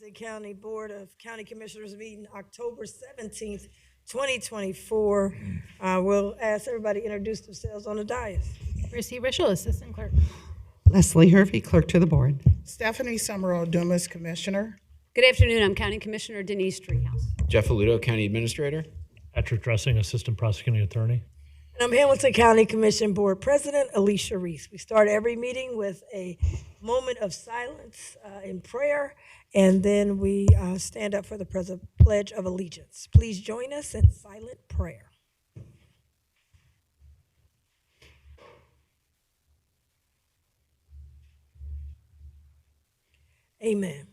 The County Board of County Commissioners meeting October 17th, 2024. We'll ask everybody to introduce themselves on the dais. Chrissy Rischel, Assistant Clerk. Leslie Hervey, Clerk to the Board. Stephanie Summerall Dumas, Commissioner. Good afternoon. I'm County Commissioner Denise Treehouse. Jeff Aludo, County Administrator. Patrick Dressing, Assistant Prosecuting Attorney. And I'm Hamilton County Commission Board President Alicia Reese. We start every meeting with a moment of silence in prayer, and then we stand up for the Pledge of Allegiance. Please join us in silent prayer. Amen.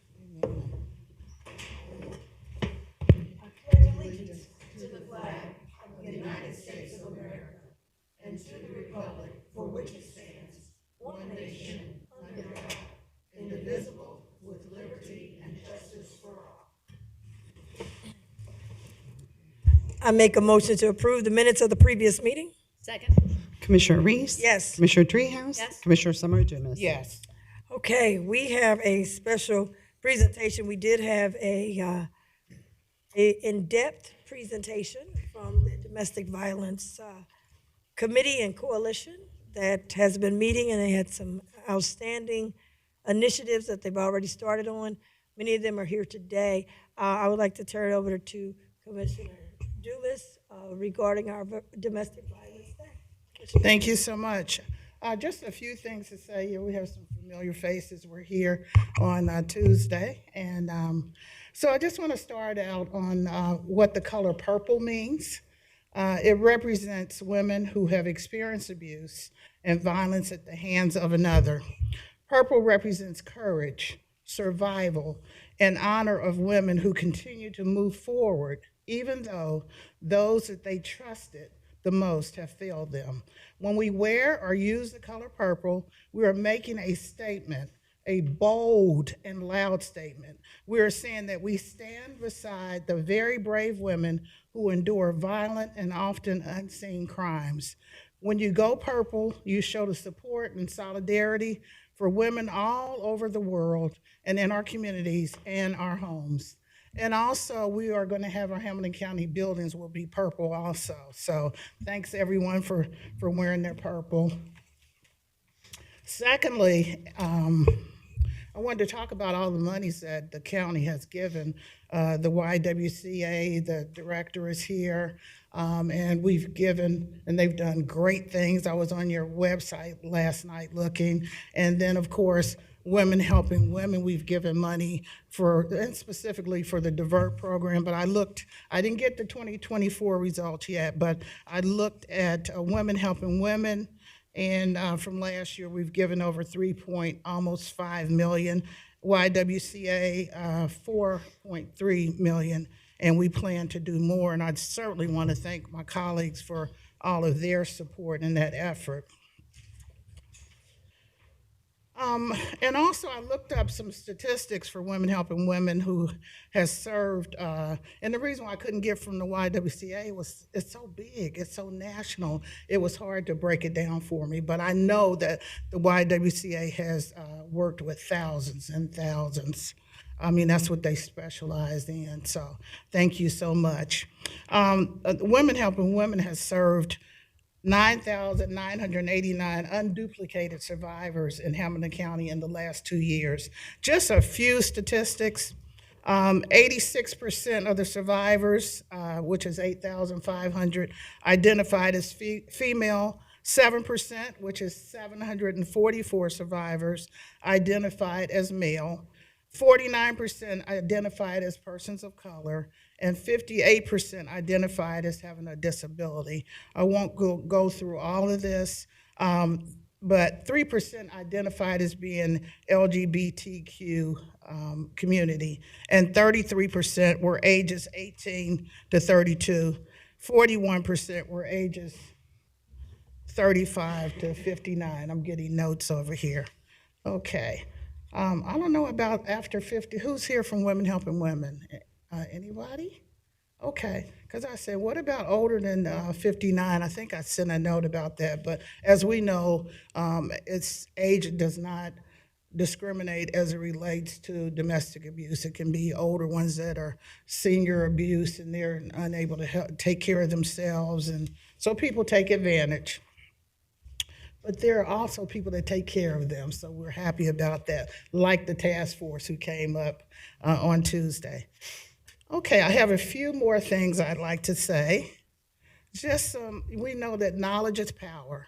I make a motion to approve the minutes of the previous meeting. Second. Commissioner Reese? Yes. Commissioner Treehouse? Yes. Commissioner Summer Dumas? Yes. Okay, we have a special presentation. We did have a in-depth presentation from the Domestic Violence Committee and Coalition that has been meeting, and they had some outstanding initiatives that they've already started on. Many of them are here today. I would like to turn it over to Commissioner Dumas regarding our Domestic Violence Day. Thank you so much. Just a few things to say. We have some familiar faces. We're here on Tuesday. And so I just want to start out on what the color purple means. It represents women who have experienced abuse and violence at the hands of another. Purple represents courage, survival, and honor of women who continue to move forward, even though those that they trusted the most have failed them. When we wear or use the color purple, we are making a statement, a bold and loud statement. We are saying that we stand beside the very brave women who endure violent and often unseen crimes. When you go purple, you show the support and solidarity for women all over the world and in our communities and our homes. And also, we are going to have our Hamilton County buildings will be purple also. So thanks everyone for wearing their purple. Secondly, I wanted to talk about all the monies that the county has given. The YWCA, the director is here, and we've given, and they've done great things. I was on your website last night looking, and then of course, Women Helping Women, we've given money for, and specifically for the Divert program, but I didn't get the 2024 results yet, but I looked at Women Helping Women, and from last year, we've given over almost 5 million, YWCA 4.3 million, and we plan to do more, and I'd certainly want to thank my colleagues for all of their support in that effort. And also, I looked up some statistics for Women Helping Women who has served, and the reason why I couldn't get from the YWCA was it's so big, it's so national, it was hard to break it down for me, but I know that the YWCA has worked with thousands and thousands. I mean, that's what they specialize in, so thank you so much. Women Helping Women has served 9,989 unduplicated survivors in Hamilton County in the last 2 years. Just a few statistics. 86% of the survivors, which is 8,500, identified as female. 7%, which is 744 survivors, identified as male. 49% identified as persons of color, and 58% identified as having a disability. I won't go through all of this, but 3% identified as being LGBTQ community, and 33% were ages 18 to 32. 41% were ages 35 to 59. I'm getting notes over here. Okay. I don't know about after 50. Who's here from Women Helping Women? Anybody? Okay, because I said, what about older than 59? I think I sent a note about that, but as we know, its age does not discriminate as it relates to domestic abuse. It can be older ones that are senior abuse and they're unable to take care of themselves, and so people take advantage. But there are also people that take care of them, so we're happy about that, like the task force who came up on Tuesday. Okay, I have a few more things I'd like to say. Just we know that knowledge is power.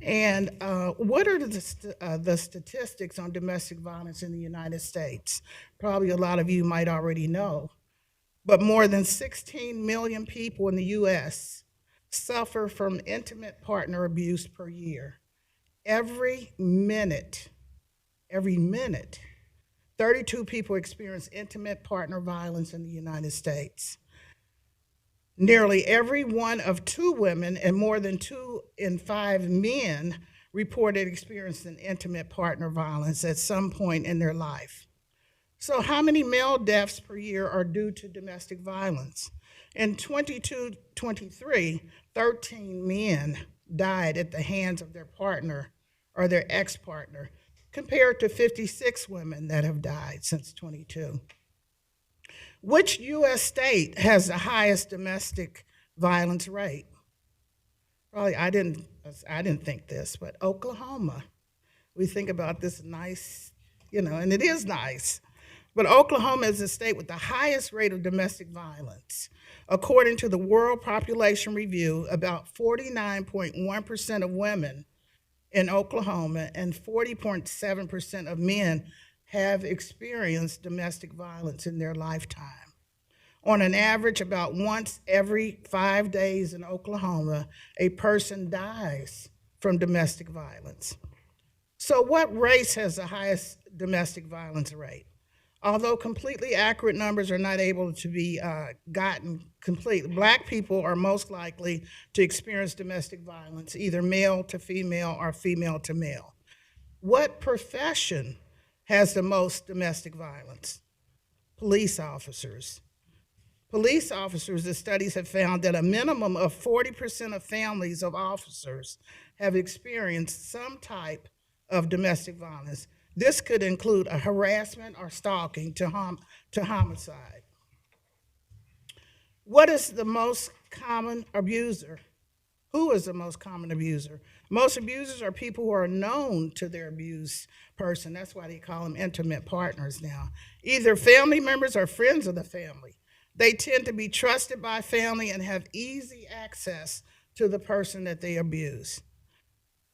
And what are the statistics on domestic violence in the United States? Probably a lot of you might already know, but more than 16 million people in the U.S. suffer from intimate partner abuse per year. Every minute, 32 people experience intimate partner violence in the United States. Nearly every one of 2 women and more than 2 in 5 men reported experiencing intimate partner violence at some point in their life. So how many male deaths per year are due to domestic violence? In 2022-23, 13 men died at the hands of their partner or their ex-partner, compared to 56 women that have died since 22. Which U.S. state has the highest domestic violence rate? Probably I didn't think this, but Oklahoma. We think about this nice, and it is nice. But Oklahoma is the state with the highest rate of domestic violence. According to the World Population Review, about 49.1% of women in Oklahoma and 40.7% of men have experienced domestic violence in their lifetime. On an average, about once every 5 days in Oklahoma, a person dies from domestic violence. So what race has the highest domestic violence rate? Although completely accurate numbers are not able to be gotten complete, Black people are most likely to experience domestic violence, either male to female or female to male. What profession has the most domestic violence? Police officers. Police officers, the studies have found that a minimum of 40% of families of officers have experienced some type of domestic violence. This could include a harassment or stalking to homicide. What is the most common abuser? Who is the most common abuser? Most abusers are people who are known to their abused person. That's why they call them intimate partners now. Either family members or friends of the family. They tend to be trusted by family and have easy access to the person that they abuse.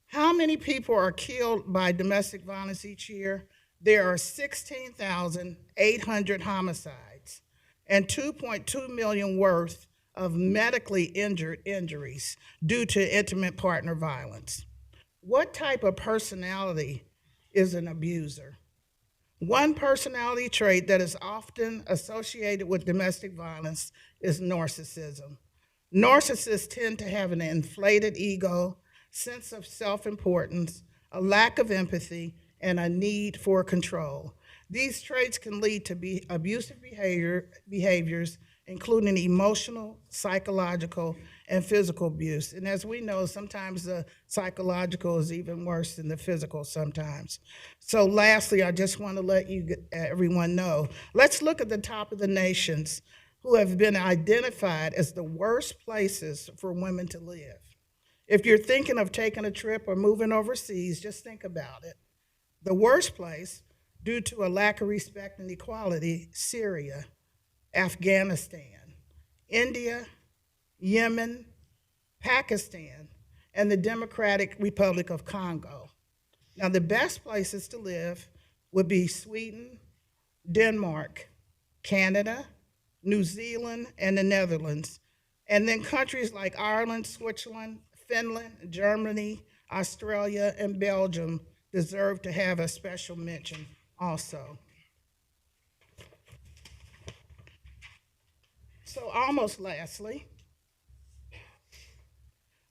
How many people are killed by domestic violence each year? There are 16,800 homicides and 2.2 million worth of medically injured injuries due to intimate partner violence. What type of personality is an abuser? One personality trait that is often associated with domestic violence is narcissism. Narcissists tend to have an inflated ego, sense of self-importance, a lack of empathy, and a need for control. These traits can lead to abusive behaviors, including emotional, psychological, and physical abuse. And as we know, sometimes the psychological is even worse than the physical sometimes. So lastly, I just want to let everyone know, let's look at the top of the nations who have been identified as the worst places for women to live. If you're thinking of taking a trip or moving overseas, just think about it. The worst place, due to a lack of respect and equality, Syria, Afghanistan, India, Yemen, Pakistan, and the Democratic Republic of Congo. Now, the best places to live would be Sweden, Denmark, Canada, New Zealand, and the Netherlands, and then countries like Ireland, Switzerland, Finland, Germany, Australia, and Belgium deserve to have a special mention also. So almost lastly,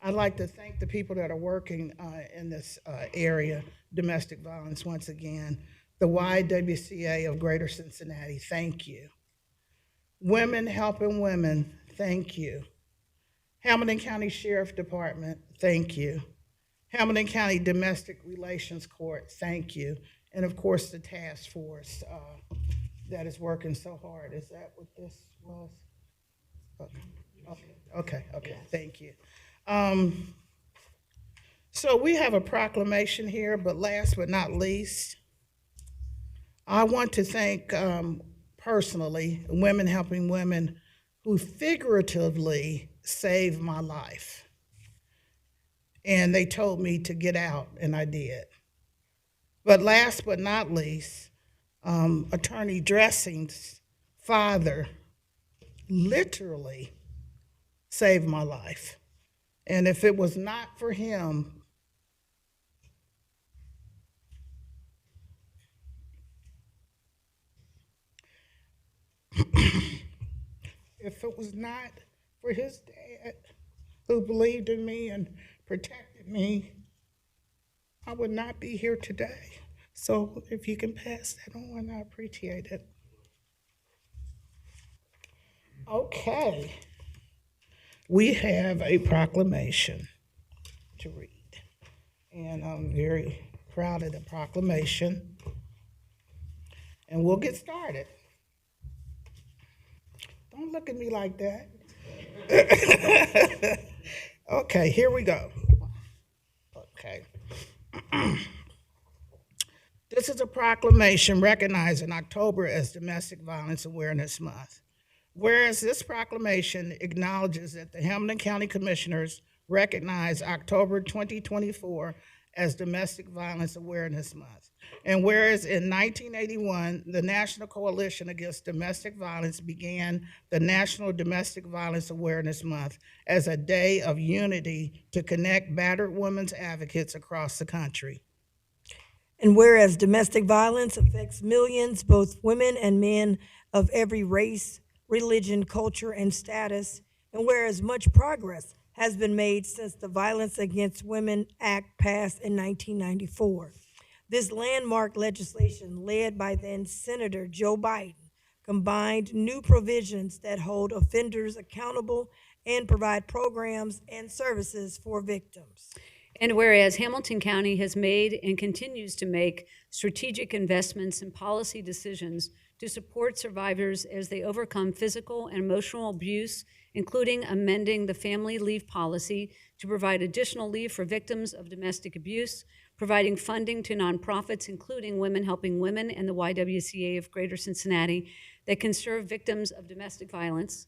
I'd like to thank the people that are working in this area, domestic violence, once again. The YWCA of Greater Cincinnati, thank you. Women Helping Women, thank you. Hamilton County Sheriff Department, thank you. Hamilton County Domestic Relations Court, thank you. And of course, the task force that is working so hard. Is that what this was? Okay, thank you. So we have a proclamation here, but last but not least, I want to thank personally Women Helping Women who figuratively saved my life. And they told me to get out, and I did. But last but not least, Attorney Dressing's father literally saved my life. And if it was not for him, if it was not for his dad who believed in me and protected me, I would not be here today. So if you can pass that on, I appreciate it. Okay. We have a proclamation to read. And I'm very proud of the proclamation. And we'll get started. Don't look at me like that. Okay, here we go. Okay. This is a proclamation recognizing October as Domestic Violence Awareness Month. Whereas this proclamation acknowledges that the Hamilton County Commissioners recognize October 2024 as Domestic Violence Awareness Month. And whereas in 1981, the National Coalition Against Domestic Violence began the National Domestic Violence Awareness Month as a day of unity to connect battered women's advocates across the country. And whereas domestic violence affects millions, both women and men of every race, religion, culture, and status, and whereas much progress has been made since the Violence Against Women Act passed in 1994. This landmark legislation, led by then Senator Joe Biden, combined new provisions that hold offenders accountable and provide programs and services for victims. And whereas Hamilton County has made and continues to make strategic investments and policy decisions to support survivors as they overcome physical and emotional abuse, including amending the family leave policy to provide additional leave for victims of domestic abuse, providing funding to nonprofits, including Women Helping Women and the YWCA of Greater Cincinnati, that can serve victims of domestic violence.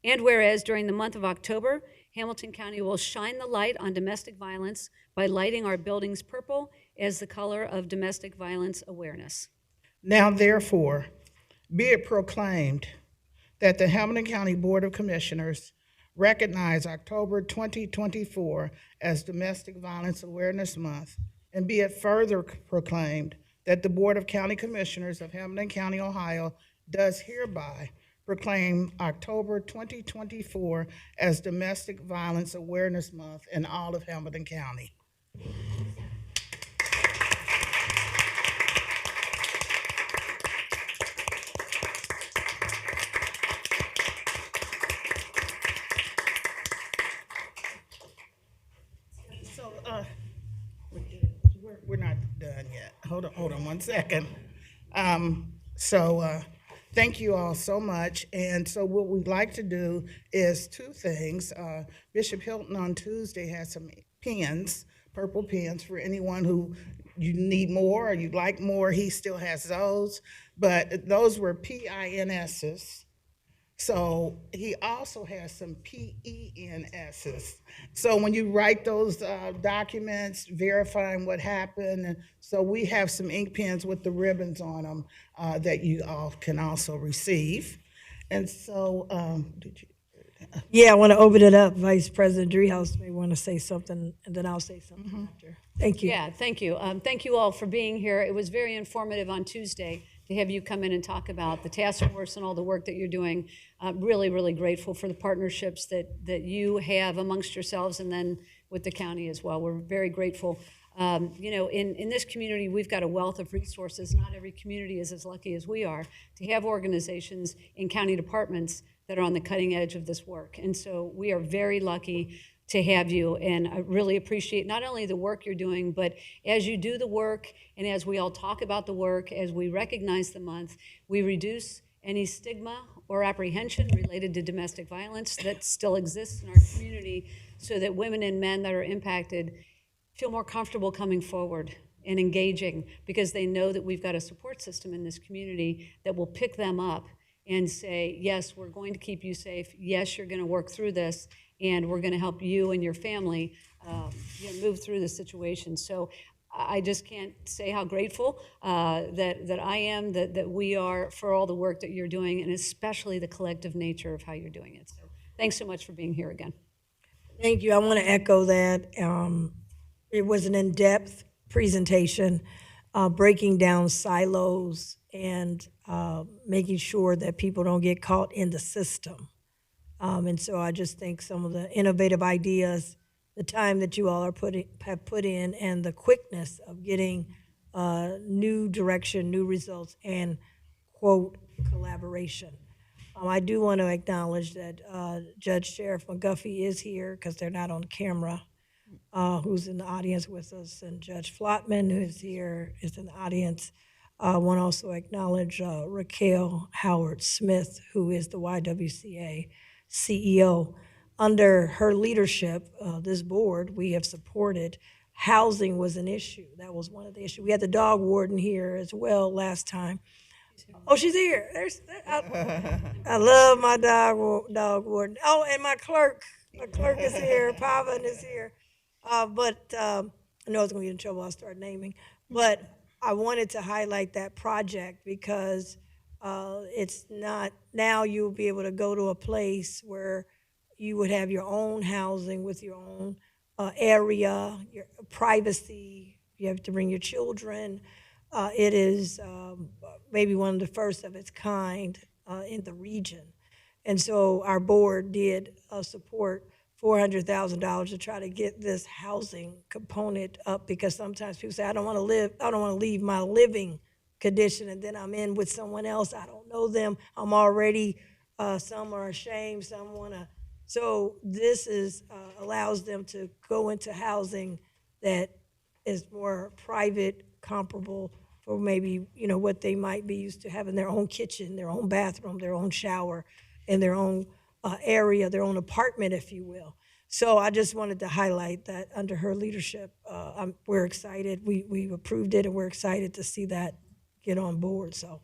And whereas during the month of October, Hamilton County will shine the light on domestic violence by lighting our buildings purple as the color of domestic violence awareness. Now therefore, be it proclaimed that the Hamilton County Board of Commissioners recognize October 2024 as Domestic Violence Awareness Month, and be it further proclaimed that the Board of County Commissioners of Hamilton County, Ohio, does hereby proclaim October 2024 as Domestic Violence Awareness Month in all of Hamilton County. So, we're not done yet. Hold on 1 second. Thank you all so much. And so what we'd like to do is two things. Bishop Hilton on Tuesday has some pens, purple pens, for anyone who you need more or you'd like more. He still has those, but those were PINSs. So he also has some PENSs. So when you write those documents, verifying what happened, and so we have some ink pens with the ribbons on them that you all can also receive. And so, Yeah, I want to open it up. Vice President Driehaus may want to say something, and then I'll say something after. Thank you. Yeah, thank you. Thank you all for being here. It was very informative on Tuesday to have you come in and talk about the task force and all the work that you're doing. Really, really grateful for the partnerships that you have amongst yourselves and then with the county as well. We're very grateful. You know, in this community, we've got a wealth of resources. Not every community is as lucky as we are to have organizations in county departments that are on the cutting edge of this work. And so we are very lucky. to have you, and I really appreciate not only the work you're doing, but as you do the work and as we all talk about the work, as we recognize the month, we reduce any stigma or apprehension related to domestic violence that still exists in our community so that women and men that are impacted feel more comfortable coming forward and engaging because they know that we've got a support system in this community that will pick them up and say, yes, we're going to keep you safe. Yes, you're going to work through this, and we're going to help you and your family move through the situation. So I just can't say how grateful that I am, that we are for all the work that you're doing, and especially the collective nature of how you're doing it. So thanks so much for being here again. Thank you. I want to echo that. It was an in-depth presentation, breaking down silos and making sure that people don't get caught in the system. And so I just think some of the innovative ideas, the time that you all have put in, and the quickness of getting new direction, new results, and quote collaboration. I do want to acknowledge that Judge Sheriff McGuffey is here because they're not on camera, who's in the audience with us, and Judge Flotman, who is here, is in the audience. I want to also acknowledge Raquel Howard Smith, who is the YWCA CEO. Under her leadership, this board, we have supported. Housing was an issue. That was one of the issues. We had the dog warden here as well last time. Oh, she's here. I love my dog warden. Oh, and my clerk. My clerk is here. Pavan is here. But I know I was going to get in trouble. I'll start naming. But I wanted to highlight that project because it's not, now you'll be able to go to a place where you would have your own housing with your own area, your privacy. You have to bring your children. It is maybe one of the first of its kind in the region. And so our board did support $400,000 to try to get this housing component up, because sometimes people say, I don't want to leave my living condition, and then I'm in with someone else. I don't know them. I'm already, some are ashamed, some want to. So this allows them to go into housing that is more private, comparable for maybe, what they might be used to having their own kitchen, their own bathroom, their own shower, and their own area, their own apartment, if you will. So I just wanted to highlight that under her leadership, we're excited. We approved it, and we're excited to see that get on board. So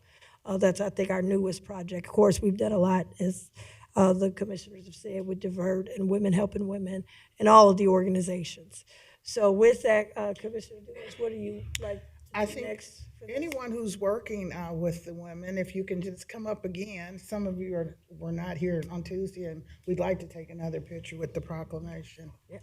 that's, I think, our newest project. Of course, we've done a lot, as the commissioners have said, with Divert and Women Helping Women and all of the organizations. So with that, Commissioner Lewis, what do you like I to do think next? For this? anyone who's working with the women, if you can just come up again. Some of you were not here on Tuesday, and we'd like to take another picture with the proclamation. Yeah.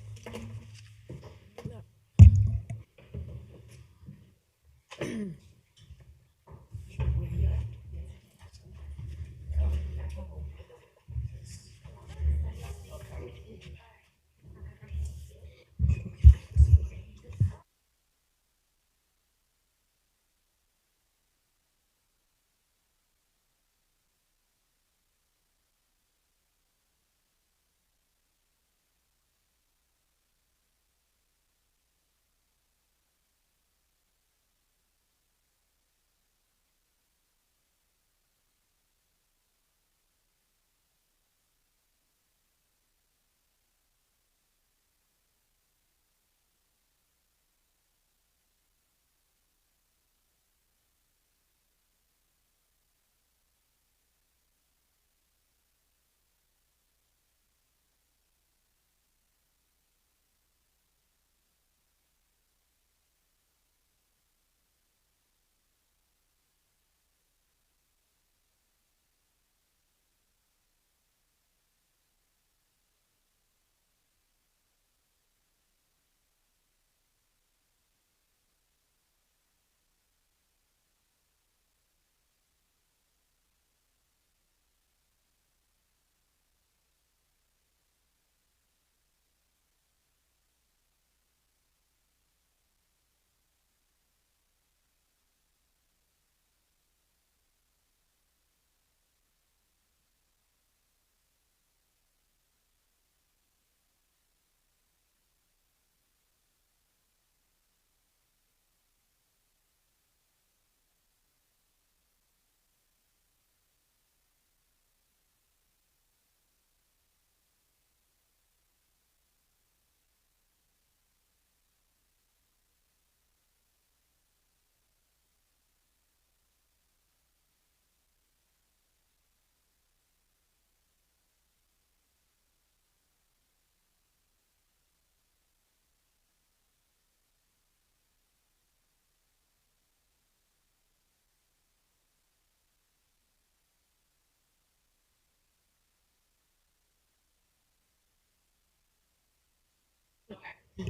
Do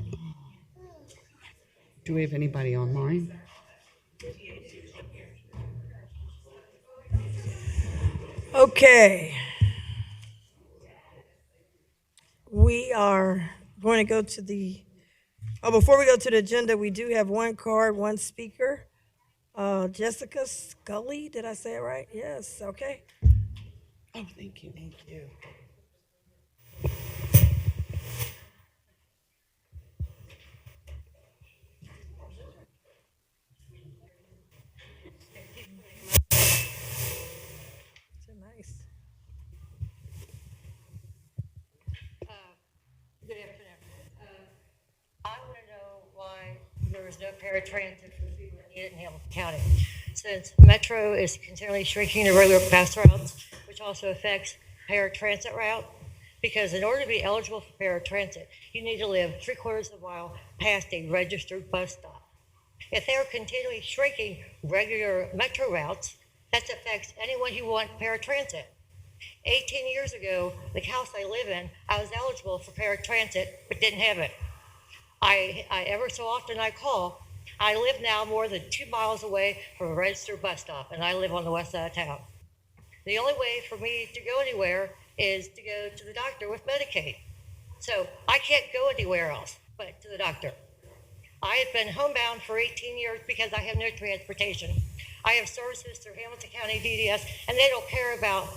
we have anybody online? Okay. We are going to go to before we go to the agenda, we do have one card, one speaker. Jessica Scully, did I say it right? Yes, okay. Oh, thank you. Thank you. So nice. Good afternoon. I want to know why there is no paratransit for people that need it in Hamilton County. Since Metro is continually shrinking the regular bus routes, which also affects paratransit route, because in order to be eligible for paratransit, you need to live 3/4 of a mile past a registered bus stop. If they are continually shrinking regular Metro routes, that affects anyone who wants paratransit. 18 years ago, the house I live in, I was eligible for paratransit, but didn't have it. I ever so often I call. I live now more than 2 miles away from a registered bus stop, and I live on the west side of town. The only way for me to go anywhere is to go to the doctor with Medicaid. So I can't go anywhere else but to the doctor. I have been homebound for 18 years because I have no transportation. I have services through Hamilton County DDS, and they don't care about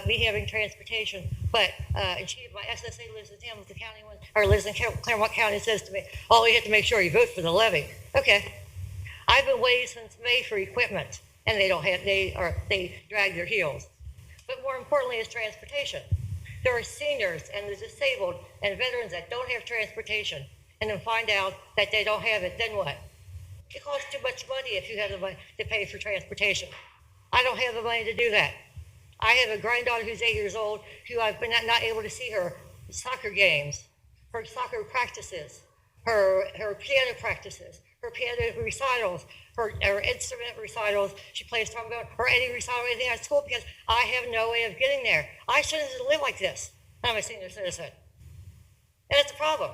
me having transportation. But my SSA lives in Hamilton County, or lives in Claremont County, and says to me, "Oh, you have to make sure you vote for the levy." Okay, I've been waiting since May for equipment, and they drag their heels. But more importantly is transportation. There are seniors and the disabled and veterans that don't have transportation, and then find out that they don't have it. Then what? It costs too much money if you have the money to pay for transportation. I don't have the money to do that. I have a granddaughter who's 8 years old who I've been not able to see her soccer games, her soccer practices, her piano practices, her piano recitals, her instrument recitals. She plays trombone, or any recital, anything at school, because I have no way of getting there. I shouldn't live like this. I'm a senior citizen. And it's a problem.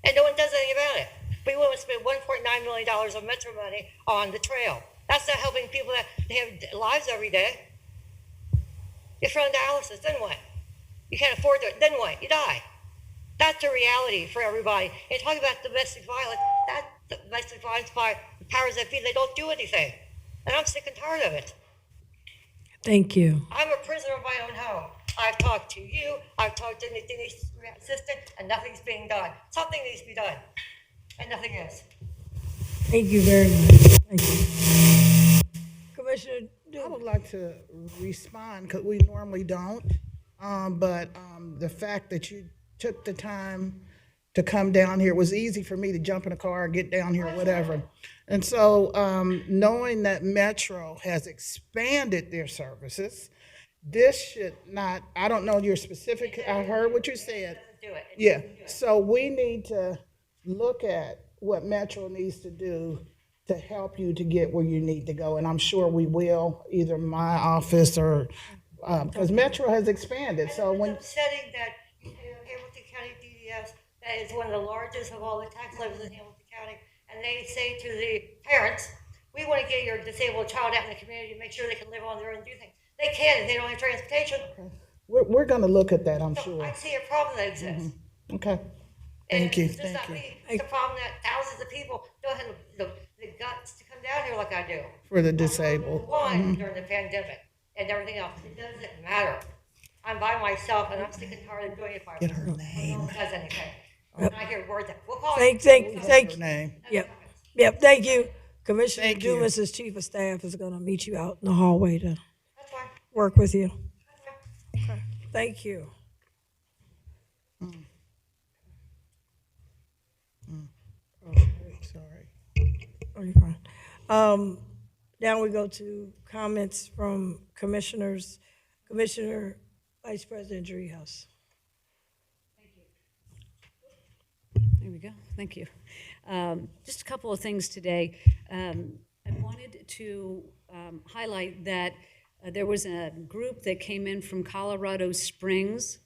And no one does anything about it. We want to spend $1.9 million of Metro money on the trail. That's not helping people that have lives every day. If you're on dialysis, then what? You can't afford it, then what? You die. That's the reality for everybody. And talking about domestic violence, that's domestic violence by the powers that be. They don't do anything. And I'm sick and tired of it. Thank you. I'm a prisoner of my own home. I've talked to you, I've talked to the assistant, and nothing's being done. Something needs to be done, and nothing is. Thank you very much. Thank you. Commissioner I would Dewey. like to respond, because we normally don't, but the fact that you took the time to come down here, it was easy for me to jump in a car, get down here, whatever. And so knowing that Metro has expanded their services, this should not, I don't know your specific, I heard what you said. Do it. Yeah, so we need to look at what Metro needs to do to help you to get where you need to go, and I'm sure we will, either my office or, because Metro has expanded, so when. It's upsetting that Hamilton County DDS, that is one of the largest of all the tax levies in Hamilton County, and they say to the parents, "We want to get your disabled child out in the community, make sure they can live on their own and do things." They can if they don't have transportation. We're gonna look at that, I'm So sure. I see a problem that exists. Okay, And thank you, it's just thank not you. me. It's a problem that thousands of people don't have the guts to come down here like I do. For the disabled. One during the pandemic and everything else. It doesn't matter. I'm by myself and I'm sick and tired of doing it by Get myself. her name. No one does anything. And I hear words that, we'll call Thank Her name. Yep, thank you. Commissioner Thank you. Dumas, as chief of staff, is gonna meet you out in the hallway to That's fine. work with you. That's fine. Thank you. Sorry. Oh, you're fine. Now we go to comments from commissioners. Commissioner Vice President Dreehouse. There we go. Thank you. Just a couple of things today. I wanted to highlight that there was a group that came in from Colorado Springs,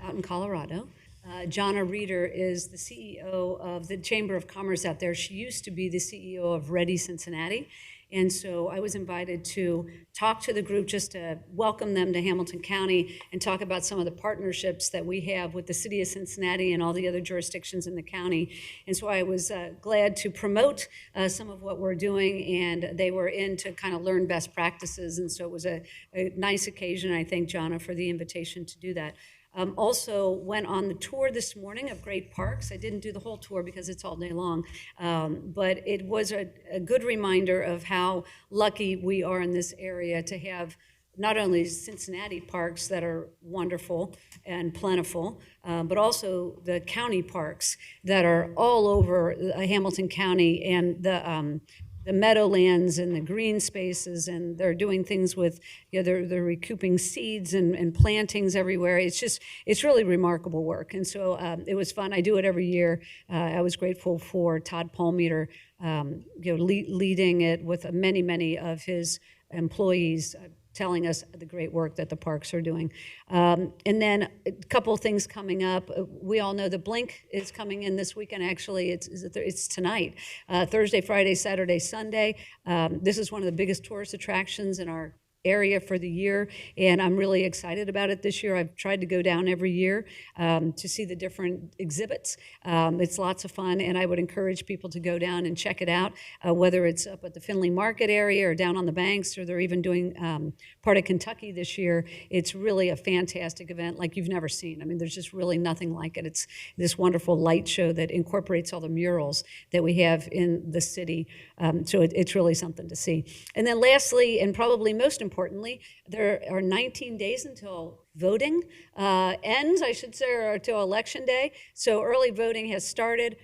out in Colorado, Jonna Reeder is the CEO of the Chamber of Commerce out there. She used to be the CEO of Ready Cincinnati. And so I was invited to talk to the group just to welcome them to Hamilton County and talk about some of the partnerships that we have with the city of Cincinnati and all the other jurisdictions in the county. And so I was glad to promote some of what we're doing, and they were in to kind of learn best practices. And so it was a nice occasion. I thank Jonna for the invitation to do that. Also went on the tour this morning of great parks. I didn't do the whole tour because it's all day long, but it was a good reminder of how lucky we are in this area to have not only Cincinnati parks that are wonderful and plentiful, but also the county parks that are all over Hamilton County, and the meadowlands and the green spaces, and they're doing things with, they're recouping seeds and plantings everywhere. It's really remarkable work. And so it was fun. I do it every year. I was grateful for Todd Palmeter, leading it with many of his employees, telling us the great work that the parks are doing. And then a couple of things coming up. We all know the Blink is coming in this weekend. Actually, it's tonight, Thursday, Friday, Saturday, Sunday. This is one of the biggest tourist attractions in our area for the year, and I'm really excited about it this year. I've tried to go down every year to see the different exhibits. It's lots of fun, and I would encourage people to go down and check it out, whether it's up at the Findlay Market area or down on the banks, or they're even doing part of Kentucky this year. It's really a fantastic event like you've never seen. I mean, there's just really nothing like it. It's this wonderful light show that incorporates all the murals that we have in the city. So it's really something to see. And then lastly, and probably most importantly, there are 19 days until voting ends, I should say, or until Election Day. So early voting has started.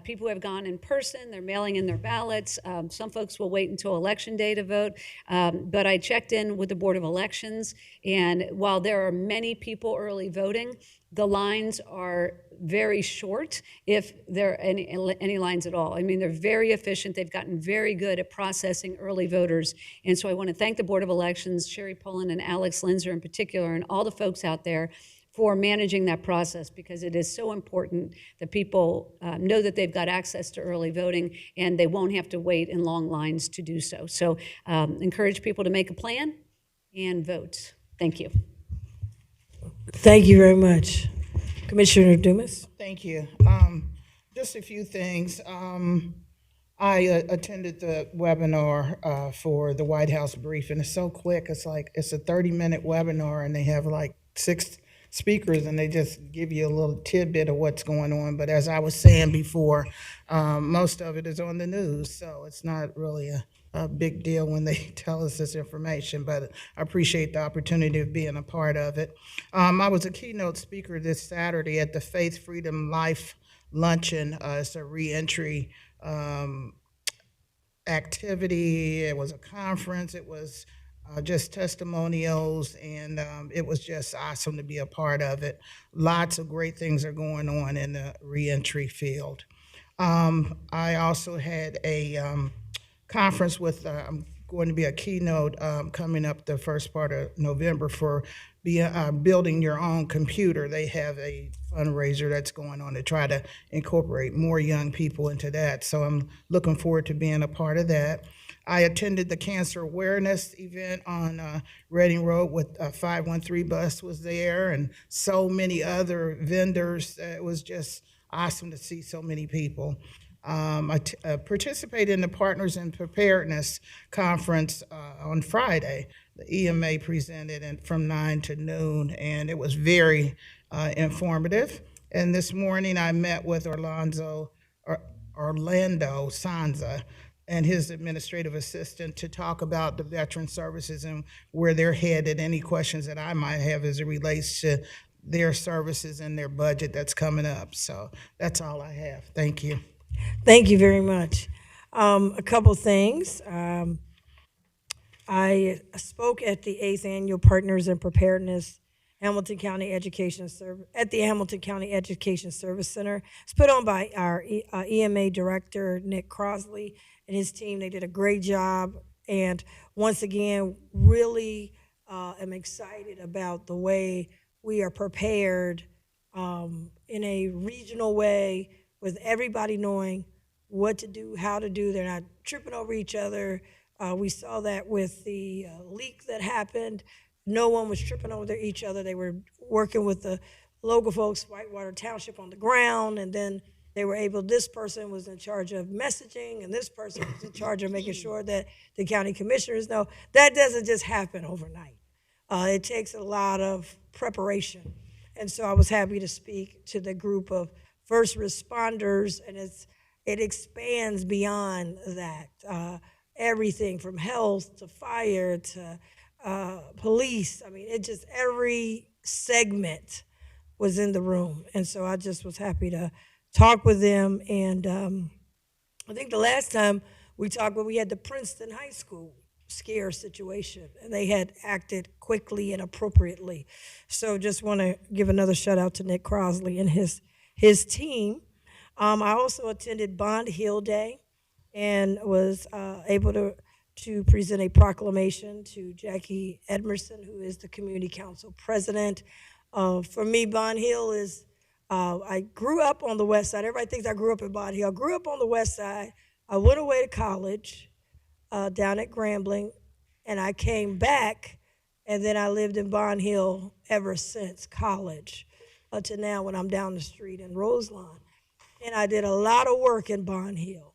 People who have gone in person, they're mailing in their ballots. Some folks will wait until Election Day to vote. But I checked in with the Board of Elections, and while there are many people early voting, the lines are very short, if there are any lines at all. I mean, they're very efficient. They've gotten very good at processing early voters. And so I want to thank the Board of Elections, Sherry Pullen and Alex Linzer in particular, and all the folks out there for managing that process, because it is so important that people know that they've got access to early voting and they won't have to wait in long lines to do so. So encourage people to make a plan and vote. Thank you. Thank you very much. Commissioner Dumas? Thank you. Just a few things. I attended the webinar for the White House briefing. It's so quick. It's a 30-minute webinar, and they have like 6 speakers, and they just give you a little tidbit of what's going on. But as I was saying before, most of it is on the news, so it's not really a big deal when they tell us this information, but I appreciate the opportunity of being a part of it. I was a keynote speaker this Saturday at the Faith, Freedom, Life Luncheon. It's a reentry activity. It was a conference. It was just testimonials, and it was just awesome to be a part of it. Lots of great things are going on in the reentry field. I also had a conference with, I'm going to be a keynote coming up the first part of November for building your own computer. They have a fundraiser that's going on to try to incorporate more young people into that. So I'm looking forward to being a part of that. I attended the cancer awareness event on Reading Road with a 513 bus was there, and so many other vendors. It was just awesome to see so many people. I participated in the Partners in Preparedness conference on Friday. The EMA presented from 9 to noon, and it was very informative. And this morning I met with Orlando Sanza and his administrative assistant to talk about the veteran services and where they're headed, any questions that I might have as it relates to their services and their budget that's coming up. So that's all I have. Thank you. Thank you very much. A couple things. I spoke at the 8th Annual Partners in Preparedness Hamilton County Education at the Hamilton County Education Service Center. It's put on by our EMA director, Nick Crosley, and his team. They did a great job. And once again, really am excited about the way we are prepared in a regional way with everybody knowing what to do, how to do. They're not tripping over each other. We saw that with the leak that happened. No one was tripping over each other. They were working with the local folks, Whitewater Township, on the ground, and then they were able, this person was in charge of messaging, and this person was in charge of making sure that the county commissioners know. That doesn't just happen overnight. It takes a lot of preparation. And so I was happy to speak to the group of first responders, and it expands beyond that. Everything from health to fire to police. I mean, it just, every segment was in the room. And so I just was happy to talk with them. And I think the last time we talked, we had the Princeton High School scare situation, and they had acted quickly and appropriately. So just want to give another shout out to Nick Crosley and his team. I also attended Bond Hill Day and was able to present a proclamation to Jackie Edmondson, who is the community council president. For me, Bond Hill is, I grew up on the west side. Everybody thinks I grew up in Bond Hill. I grew up on the west side. I went away to college down at Grambling, and I came back, and then I lived in Bond Hill ever since college to now when I'm down the street in Roselawn. And I did a lot of work in Bond Hill,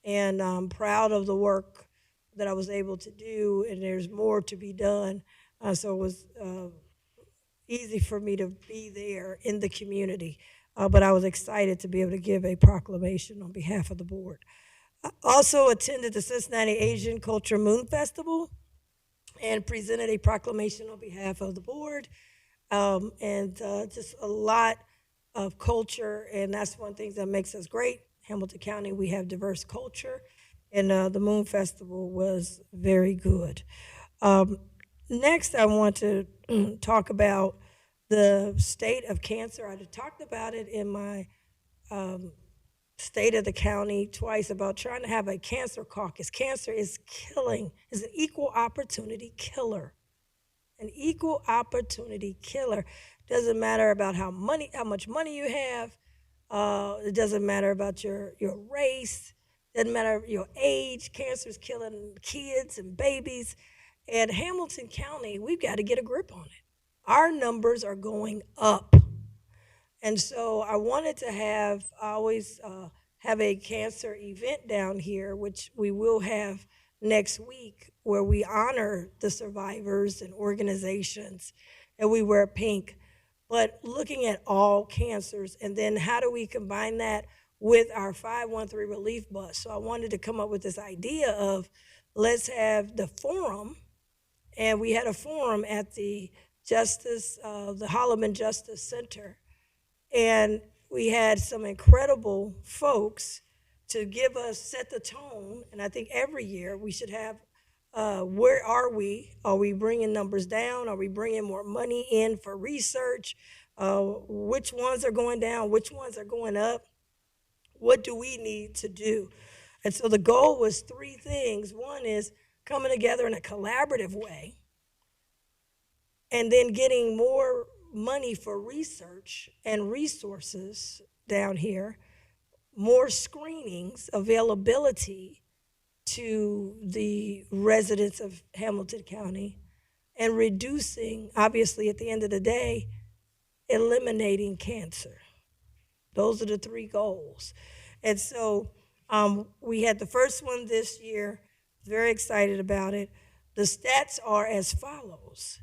and I'm proud of the work that I was able to do, and there's more to be done. So it was easy for me to be there in the community, but I was excited to be able to give a proclamation on behalf of the board. I also attended the Cincinnati Asian Culture Moon Festival and presented a proclamation on behalf of the board, and just a lot of culture, and that's one thing that makes us great. Hamilton County, we have diverse culture, and the Moon Festival was very good. Next, I want to talk about the state of cancer. I talked about it in my state of the county twice about trying to have a cancer caucus. Cancer is killing, is an equal opportunity killer. An equal opportunity killer. Doesn't matter about how much money you have. It doesn't matter about your race. Doesn't matter your age. Cancer is killing kids and babies. And Hamilton County, we've got to get a grip on it. Our numbers are going up. And so I wanted to have a cancer event down here, which we will have next week, where we honor the survivors and organizations, and we wear pink. But looking at all cancers, and then how do we combine that with our 513 relief bus? So I wanted to come up with this idea of, let's have the forum, and we had a forum at the Holloman Justice Center, and we had some incredible folks to set the tone. And I think every year we should have, where are we? Are we bringing numbers down? Are we bringing more money in for research? Which ones are going down? Which ones are going up? What do we need to do? And so the goal was three things. One is coming together in a collaborative way, and then getting more money for research and resources down here, more screenings, availability to the residents of Hamilton County, and reducing, obviously at the end of the day, eliminating cancer. Those are the three goals. And so we had the first one this year, very excited about it. The stats are as follows.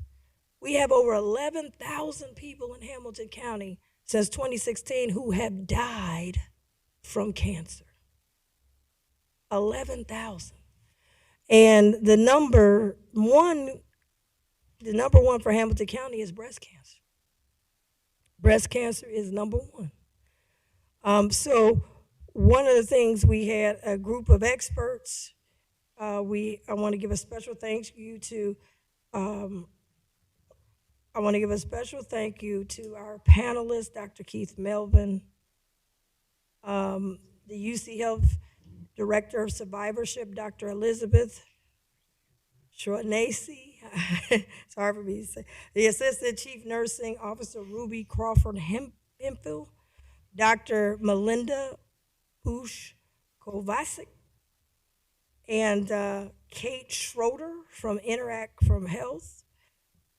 We have over 11,000 people in Hamilton County since 2016 who have died from cancer. 11,000. And the number one for Hamilton County is breast cancer. Breast cancer is number one. So one of the things, we had a group of experts. I want to give a special thank you to our panelists, Dr. Keith Melvin, the UC Health Director of Survivorship, Dr. Elizabeth Shornacy, it's hard for me to say, the Assistant Chief Nursing Officer, Ruby Crawford Penfield, Dr. Melinda Kovacic, and Kate Schroeder from Interact from Health,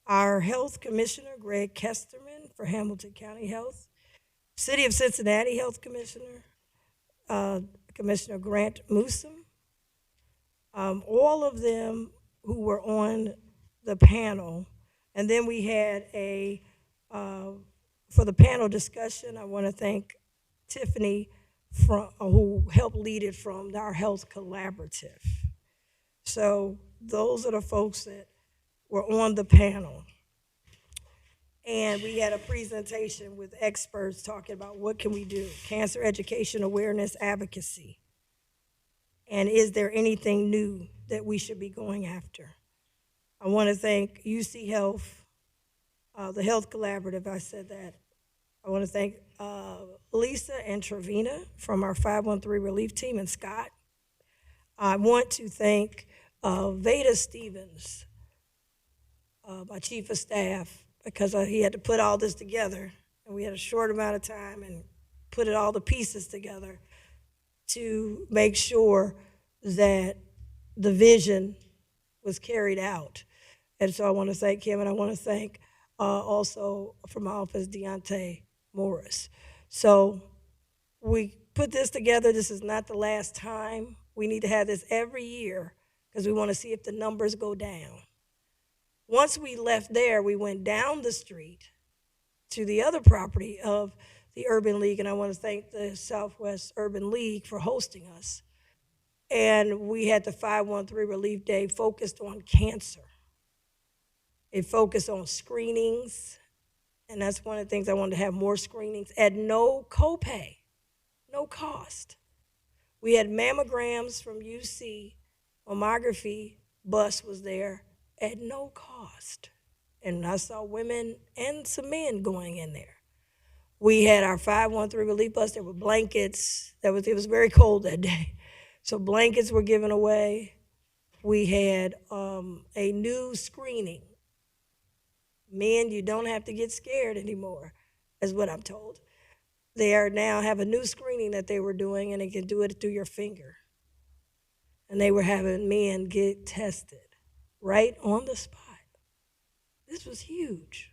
our Health Commissioner, Greg Kesterman for Hamilton County Health, City of Cincinnati Health Commissioner, Commissioner Grant Newsom, all of them who were on the panel. And then we had for the panel discussion, I want to thank Tiffany who helped lead it from our Health Collaborative. So those are the folks that were on the panel. And we had a presentation with experts talking about what can we do, cancer education, awareness, advocacy. And is there anything new that we should be going after? I want to thank UC Health, the Health Collaborative, I said that. I want to thank Lisa and Trevina from our 513 relief team and Scott. I want to thank Veda Stevens, my chief of staff, because he had to put all this together, and we had a short amount of time and put all the pieces together to make sure that the vision was carried out. And so I want to thank him, and I want to thank also from my office, Deontay Morris. So we put this together. This is not the last time. We need to have this every year because we want to see if the numbers go down. Once we left there, we went down the street to the other property of the Urban League, and I want to thank the Southwest Urban League for hosting us. And we had the 513 Relief Day focused on cancer. It focused on screenings, and that's one of the things I wanted to have more screenings at no copay, no cost. We had mammograms from UC, mammography bus was there at no cost. And I saw women and some men going in there. We had our 513 relief bus. There were blankets. It was very cold that day. So blankets were given away. We had a new screening. Men, you don't have to get scared anymore, is what I'm told. They are now have a new screening that they were doing, and they can do it through your finger. And they were having men get tested right on the spot. This was huge,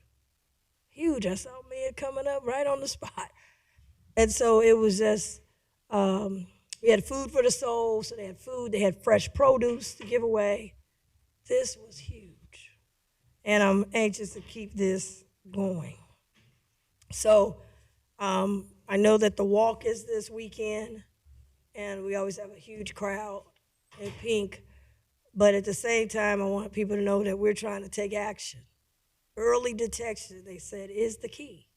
huge. I saw men coming up right on the spot. And so it was just, we had food for the soul, so they had food, they had fresh produce to give away. This was huge. And I'm anxious to keep this going. So I know that the walk is this weekend, and we always have a huge crowd in pink. But at the same time, I want people to know that we're trying to take action. Early detection, they said, is the key.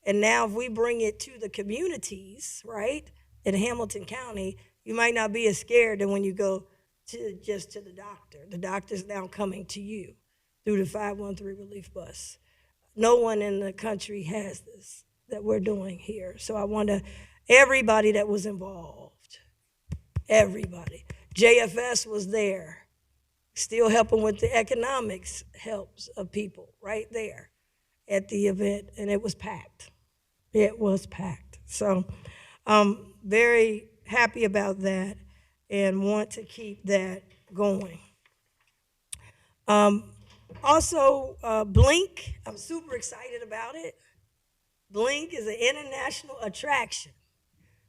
And now if we bring it to the communities, right, in Hamilton County, you might not be as scared than when you go just to the doctor. The doctor's now coming to you through the 513 relief bus. No one in the country has this that we're doing here. So I want everybody that was involved, everybody. JFS was there, still helping with the economics helps of people right there at the event, and it was packed. It was packed. So I'm very happy about that and want to keep that going. Also, Blink, I'm super excited about it. Blink is an international attraction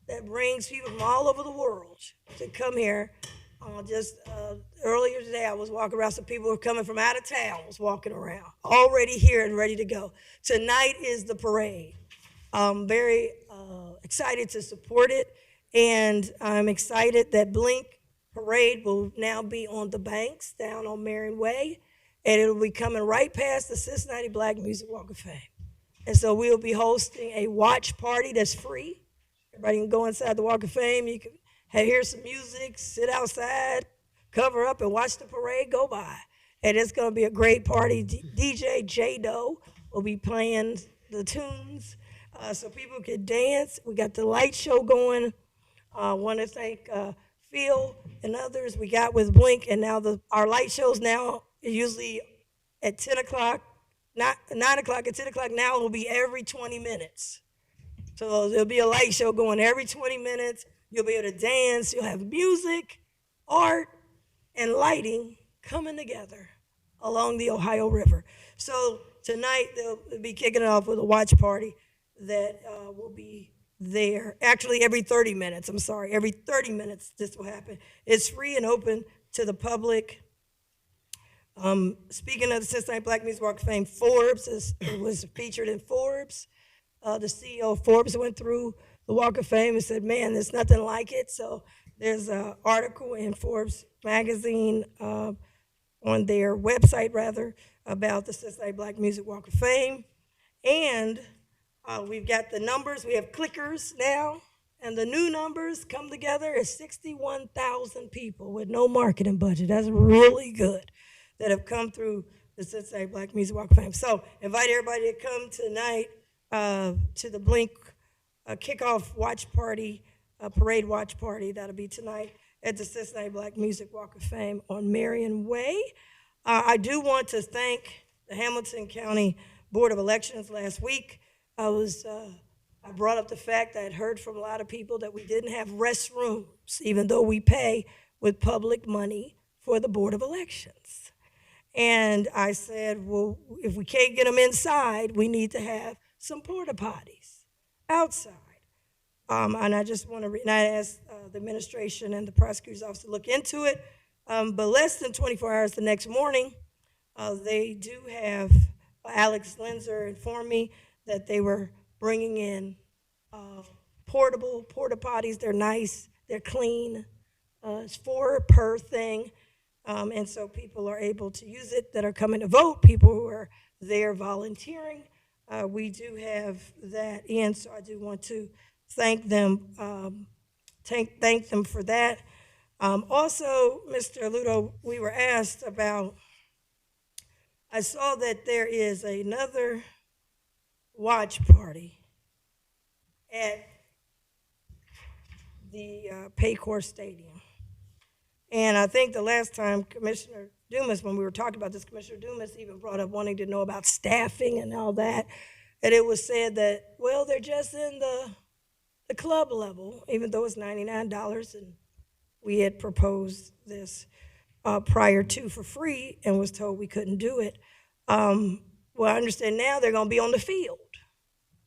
that brings people from all over the world to come here. Earlier today, I was walking around, some people were coming from out of town, was walking around, already here and ready to go. Tonight is the parade. I'm very excited to support it, and I'm excited that Blink Parade will now be on the banks down on Marion Way, and it'll be coming right past the Cincinnati Black Music Walk of Fame. And so we'll be hosting a watch party that's free. Everybody can go inside the Walk of Fame. You can hear some music, sit outside, cover up, and watch the parade go by. And it's going to be a great party. DJ J-Do will be playing the tunes so people can dance. We got the light show going. I want to thank Phil and others we got with Blink. And now our light shows now usually at 10 o'clock, not 9 o'clock and 10 o'clock. Now it will be every 20 minutes. So there'll be a light show going every 20 minutes. You'll be able to dance. You'll have music, art, and lighting coming together along the Ohio River. So tonight they'll be kicking it off with a watch party that will be there. Actually, every 30 minutes. I'm sorry, every 30 minutes this will happen. It's free and open to the public. Speaking of the Cincinnati Black Music Walk of Fame, Forbes was featured in Forbes. The CEO of Forbes went through the Walk of Fame and said, man, there's nothing like it. So there's an article in Forbes magazine on their website, rather, about the Cincinnati Black Music Walk of Fame. And we've got the numbers. We have clickers now. And the new numbers come together as 61,000 people with no marketing budget. That's really good that have come through the Cincinnati Black Music Walk of Fame. So invite everybody to come tonight to the Blink kickoff watch party, parade watch party. That'll be tonight at the Cincinnati Black Music Walk of Fame on Marion Way. I do want to thank the Hamilton County Board of Elections. Last week, I brought up the fact I had heard from a lot of people that we didn't have restrooms, even though we pay with public money for the Board of Elections. And I said, well, if we can't get them inside, we need to have some porta potties outside. And I just want to, and I asked the administration and the prosecutor's office to look into it. But less than 24 hours the next morning, they do have, Alex Linzer informed me that they were bringing in portable porta potties. They're nice, they're clean. It's 4 per thing. And so people are able to use it that are coming to vote, people who are there volunteering. We do have that in, so I do want to thank them, thank them for that. Also, Mr. Ludo, we were asked about, I saw that there is another watch party at the Paycor Stadium. And I think the last time Commissioner Dumas, when we were talking about this, Commissioner Dumas even brought up wanting to know about staffing and all that. And it was said that, well, they're just in the club level, even though it's $99. And we had proposed this prior to for free and was told we couldn't do it. Well, I understand now they're going to be on the field.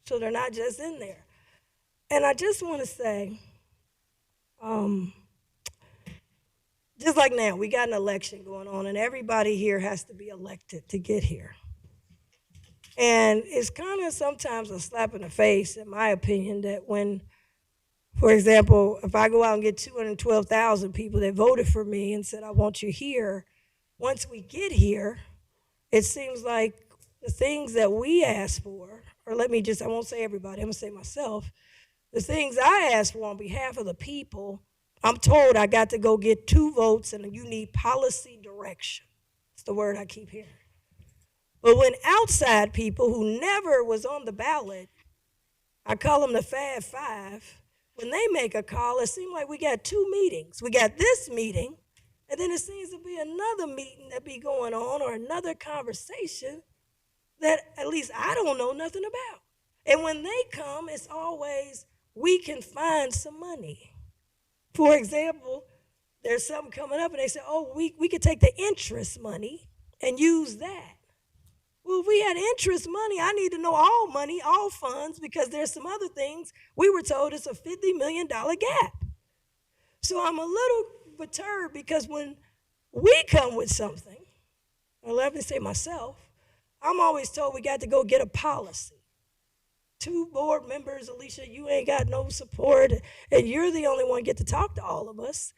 So they're not just in there. And I just want to say, just like now, we got an election going on, and everybody here has to be elected to get here. And it's kind of sometimes a slap in the face, in my opinion, that when, for example, if I go out and get 212,000 people that voted for me and said, I want you here, once we get here, it seems like the things that we asked for, or I won't say everybody, I'm going to say myself, the things I asked for on behalf of the people, I'm told I got to go get 2 votes and you need policy direction. It's the word I keep hearing. But when outside people who never was on the ballot, I call them the Fab Five, when they make a call, it seems like we got 2 meetings. We got this meeting, and then it seems to be another meeting that be going on or another conversation that at least I don't know nothing about. And when they come, it's always, we can find some money. For example, there's something coming up and they say, oh, we could take the interest money and use that. Well, if we had interest money, I need to know all money, all funds, because there's some other things. We were told it's a $50 million gap. So I'm a little perturbed because when we come with something, or let me say myself, I'm always told we got to go get a policy. 2 board members, Alicia, you ain't got no support, and you're the only one get to talk to all of us.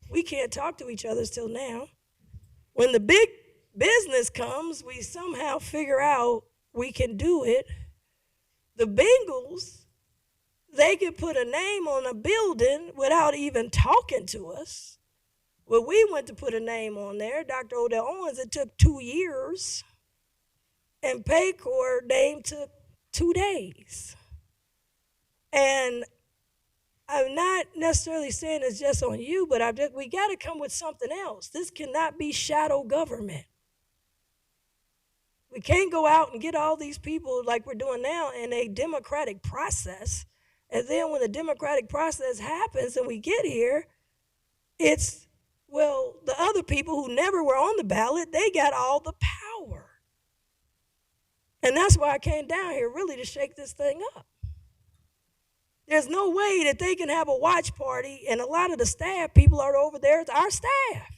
We can't talk to each other till now. When the big business comes, we somehow figure out we can do it. The Bengals, they could put a name on a building without even talking to us. Well, we went to put a name on there, Dr. Odell Owens, it took 2 years, and Paycor name took 2 days. And I'm not necessarily saying it's just on you, but we got to come with something else. This cannot be shadow government. We can't go out and get all these people like we're doing now in a democratic process. And then when the democratic process happens and we get here, it's, well, the other people who never were on the ballot, they got all the power. And that's why I came down here, really to shake this thing up. There's no way that they can have a watch party, and a lot of the staff people are over there, it's our staff.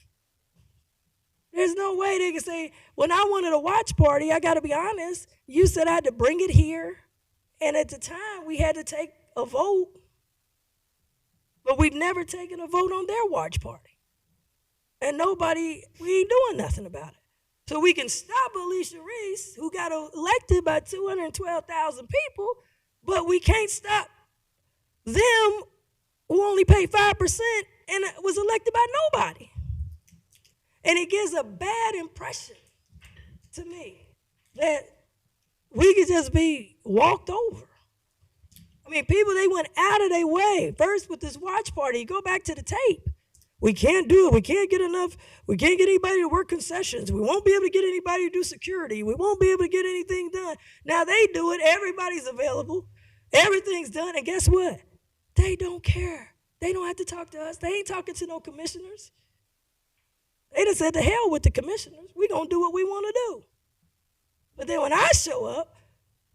There's no way they can say, when I wanted a watch party, I got to be honest, you said I had to bring it here, and at the time we had to take a vote, but we've never taken a vote on their watch party. And we ain't doing nothing about it. So we can stop Alicia Reese, who got elected by 212,000 people, but we can't stop them who only paid 5% and was elected by nobody. And it gives a bad impression to me that we could just be walked over. I mean, people, they went out of their way. First with this watch party, go back to the tape. We can't do it. We can't get anybody to work concessions. We won't be able to get anybody to do security. We won't be able to get anything done. Now they do it. Everybody's available. Everything's done. And guess what? They don't care. They don't have to talk to us. They ain't talking to no commissioners. They just said, to hell with the commissioners. We're going to do what we want to do. But then when I show up,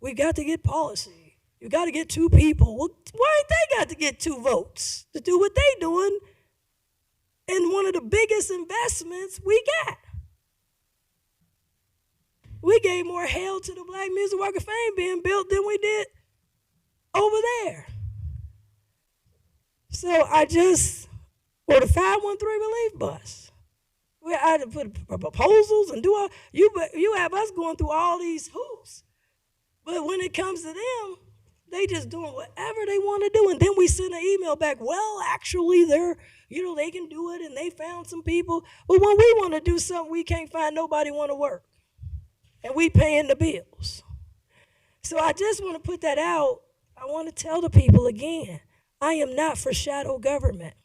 we got to get policy. You got to get 2 people. Well, why ain't they got to get 2 votes to do what they doing in one of the biggest investments we got? We gave more hell to the Black Music Walk of Fame being built than we did over there. So or the 513 relief bus. We had to put proposals and do all, you have us going through all these hoops. But when it comes to them, they just doing whatever they want to do. And then we send an email back, well, actually, they can do it and they found some people. But when we want to do something, we can't find nobody want to work. And we paying the bills. So I just want to put that out. I want to tell the people again, I am not for shadow government.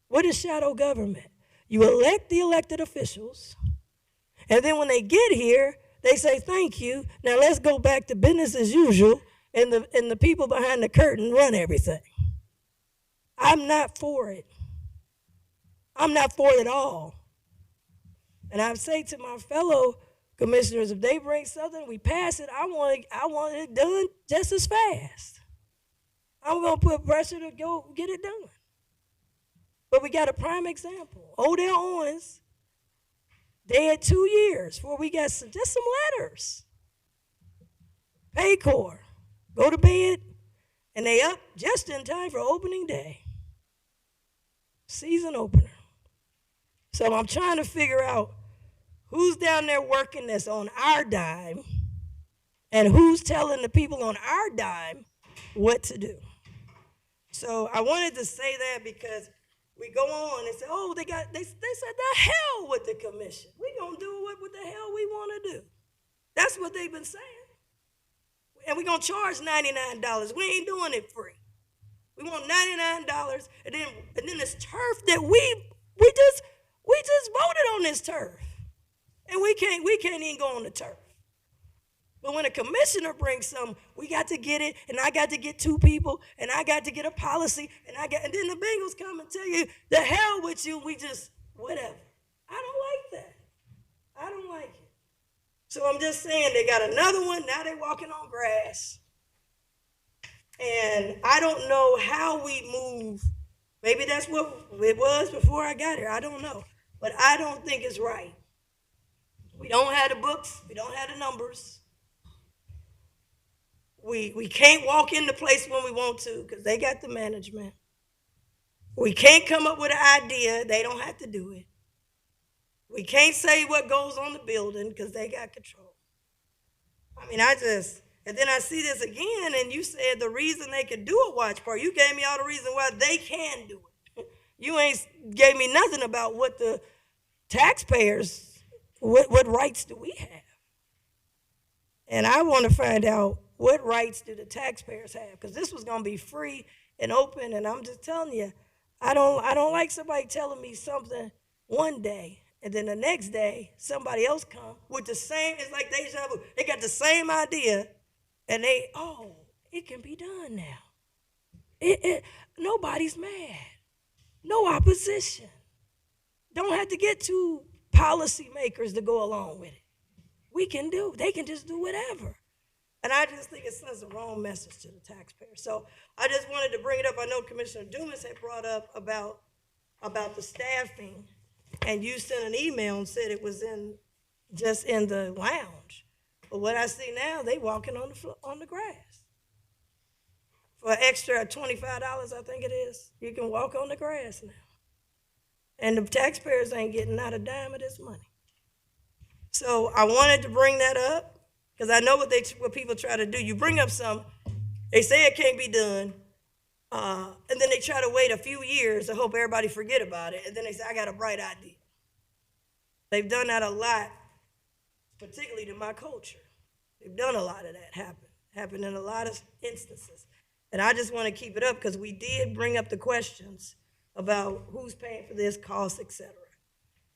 What is shadow government? You elect the elected officials, and then when they get here, they say, thank you. Now let's go back to business as usual, and the people behind the curtain run everything. I'm not for it. I'm not for it at all. And I say to my fellow commissioners, if they bring something, we pass it, I want it done just as fast. I'm going to put pressure to go get it done. But we got a prime example. Odell Owens, they had 2 years before we got some letters. Paycor, go to bed, and they up just in time for opening day. Season opener. So I'm trying to figure out who's down there working this on our dime and who's telling the people on our dime what to do. So I wanted to say that because we go on and say, oh, they said the hell with the commission. We gonna do what the hell we want to do. That's what they've been saying. And we're gonna charge $99. We ain't doing it free. We want $99, and then this turf that we just voted on this turf. And we can't even go on the turf. But when a commissioner brings something, we got to get it, and I got to get 2 people, and I got to get a policy, and then the Bengals come and tell you, the hell with you, we just, whatever. I don't like that. I don't like it. So I'm just saying, they got another one, now they're walking on grass. And I don't know how we move. Maybe that's what it was before I got here. I don't know. But I don't think it's right. We don't have the books. We don't have the numbers. We can't walk in the place when we want to because they got the management. We can't come up with an idea. They don't have to do it. We can't say what goes on the building because they got control. I mean, and then I see this again, and you said the reason they could do a watch party, you gave me all the reason why they can do it. You ain't gave me nothing about what the taxpayers, what rights do we have? And I want to find out what rights do the taxpayers have, because this was going to be free and open, and I'm just telling you, I don't like somebody telling me something one day And then the next day, somebody else come with the same, it's like deja vu. They got the same idea, and it can be done now. Nobody's mad. No opposition. Don't have to get two policymakers to go along with it. They can just do whatever. And I just think it sends the wrong message to the taxpayers. So I just wanted to bring it up. I know Commissioner Dumas had brought up about the staffing, and you sent an email and said it was just in the lounge. But what I see now, they walking on the grass. For an extra $25, I think it is, you can walk on the grass now. And the taxpayers ain't getting not a dime of this money. So I wanted to bring that up, because I know what people try to do. You bring up they say it can't be done, and then they try to wait a few years to hope everybody forget about it, and then they say, I got a bright idea. They've done that a lot, particularly to my culture. They've done a lot of that happen in a lot of instances. And I just want to keep it up, because we did bring up the questions about who's paying for this, cost, et cetera.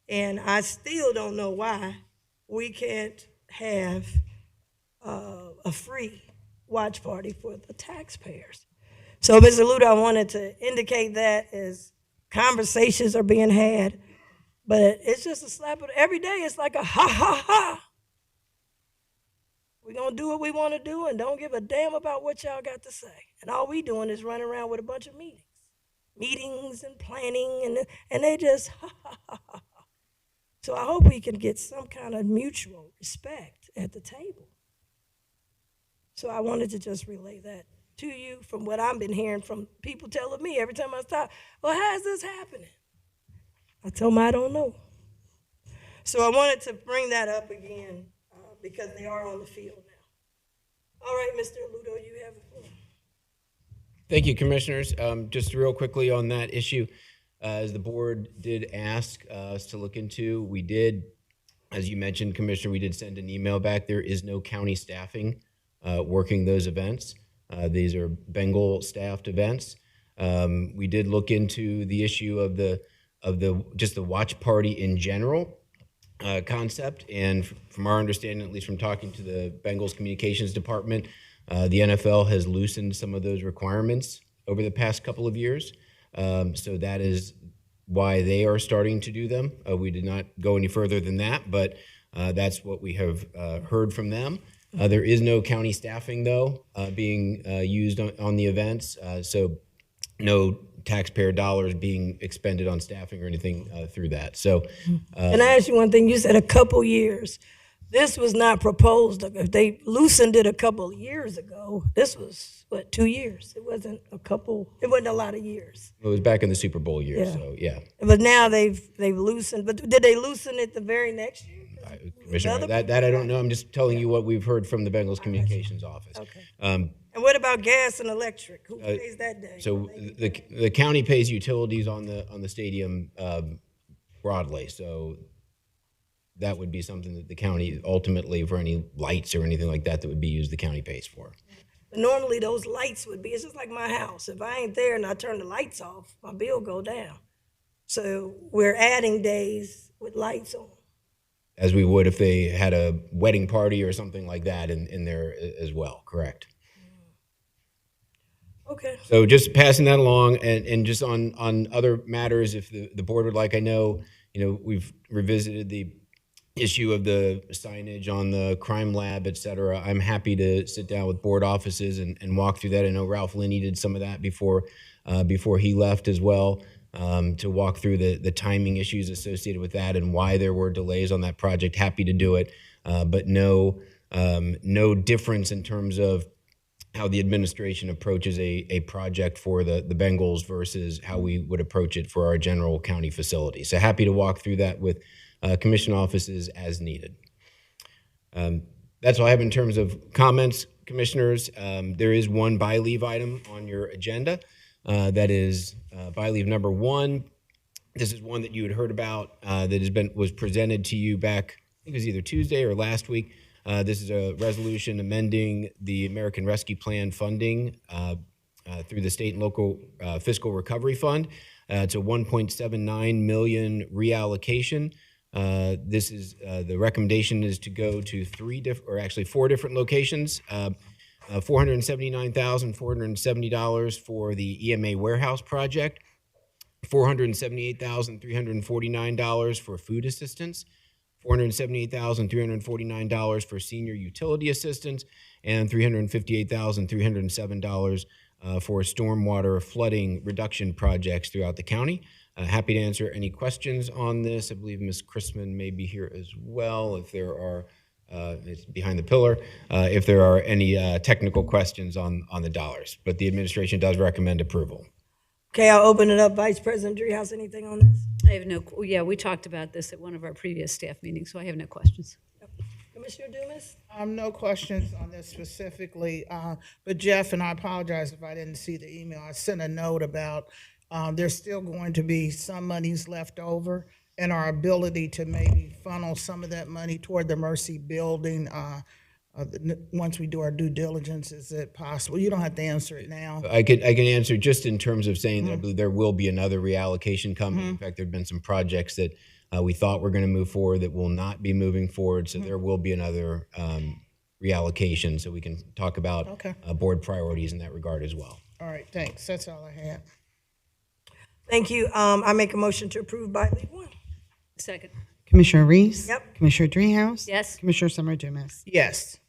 And I still don't know why we can't have a free watch party for the taxpayers. So, Mr. Ludo, I wanted to indicate that as conversations are being had, but it's just a slap of every day. It's like a ha, ha, ha. We're going to do what we want to do and don't give a damn about what y'all got to say. And all we doing is running around with a bunch of meetings and planning, and they just ha, ha, ha, ha. So I hope we can get some kind of mutual respect at the table. So I wanted to just relay that to you from what I've been hearing from people telling me every time I talk, well, how is this happening? I told them I don't know. So I wanted to bring that up again because they are on the field now. All right, Mr. Ludo, you have the floor. Thank you, Commissioners. Just real quickly on that issue, as the board did ask us to look into, we did, as you mentioned, Commissioner, we did send an email back. There is no county staffing working those events. These are Bengal staffed events. We did look into the issue of the watch party in general concept, and from our understanding, at least from talking to the Bengals communications department, the NFL has loosened some of those requirements over the past couple of years. So that is why they are starting to do them. We did not go any further than that, but that's what we have heard from them. There is no county staffing, though, being used on the events, so no taxpayer dollars being expended on staffing or anything through that. So, Can I ask you one thing? You said a couple years. This was not proposed. If they loosened it a couple of years ago, this was, 2 years? It wasn't a lot of years. it was back in the Super Bowl year, Yeah. so yeah. But now they've loosened. But did they loosen it the very next year? Commissioner, that I don't know. I'm just telling you what we've heard from the Bengals communications office. Okay. Um, And what about gas and electric? Who pays that day? So the county pays utilities on the stadium broadly. So that would be something that the county ultimately, for any lights or anything like that would be used, the county pays for. Normally those lights would be, it's just like my house. If I ain't there and I turn the lights off, my bill go down. So we're adding days with lights on. As we would if they had a wedding party or something like that in there as well, correct? Okay. So just passing that along, and just on other matters, if the board would like, I know, we've revisited the issue of the signage on the crime lab, et cetera. I'm happy to sit down with board offices and walk through that. I know Ralph Linney did some of that before he left as well, to walk through the timing issues associated with that and why there were delays on that project. Happy to do it, but no difference in terms of how the administration approaches a project for the Bengals versus how we would approach it for our general county facility. So happy to walk through that with commission offices as needed. That's all I have in terms of comments, commissioners. There is one by leave item on your agenda. That is by leave number 1. This is one that you had heard about that was presented to you back, I think it was either Tuesday or last week. This is a resolution amending the American Rescue Plan funding through the state and local fiscal recovery fund. It's a $1.79 million reallocation This is the recommendation is to go to four different locations. $479,470 for the EMA warehouse project, $478,349 for food assistance, $478,349 for senior utility assistance, and $358,307 for stormwater flooding reduction projects throughout the county. Happy to answer any questions on this. I believe Ms. Chrisman may be here as well if there are, it's behind the pillar, if there are any technical questions on the dollars. But the administration does recommend approval. Okay, I'll open it up. Vice President Dreehouse, anything on this? I have no, yeah, we talked about this at one of our previous staff meetings, so I have no questions. Commissioner Dumas? No questions on this specifically, but Jeff, and I apologize if I didn't see the email, I sent a note about there's still going to be some monies left over, and our ability to maybe funnel some of that money toward the Mercy building. Once we do our due diligence, is it possible? You don't have to answer it now. I can answer just in terms of saying that I believe there will be another reallocation coming. In fact, there have been some projects that we thought were going to move forward that will not be moving forward. So there will be another reallocation. So we can talk about board priorities in that regard as well. All right, thanks. That's all I had. Thank you. I make a motion to approve by leave one. Second. Commissioner Reese? Yep. Commissioner Dreehouse? Yes. Commissioner Summer Dumas? Yes.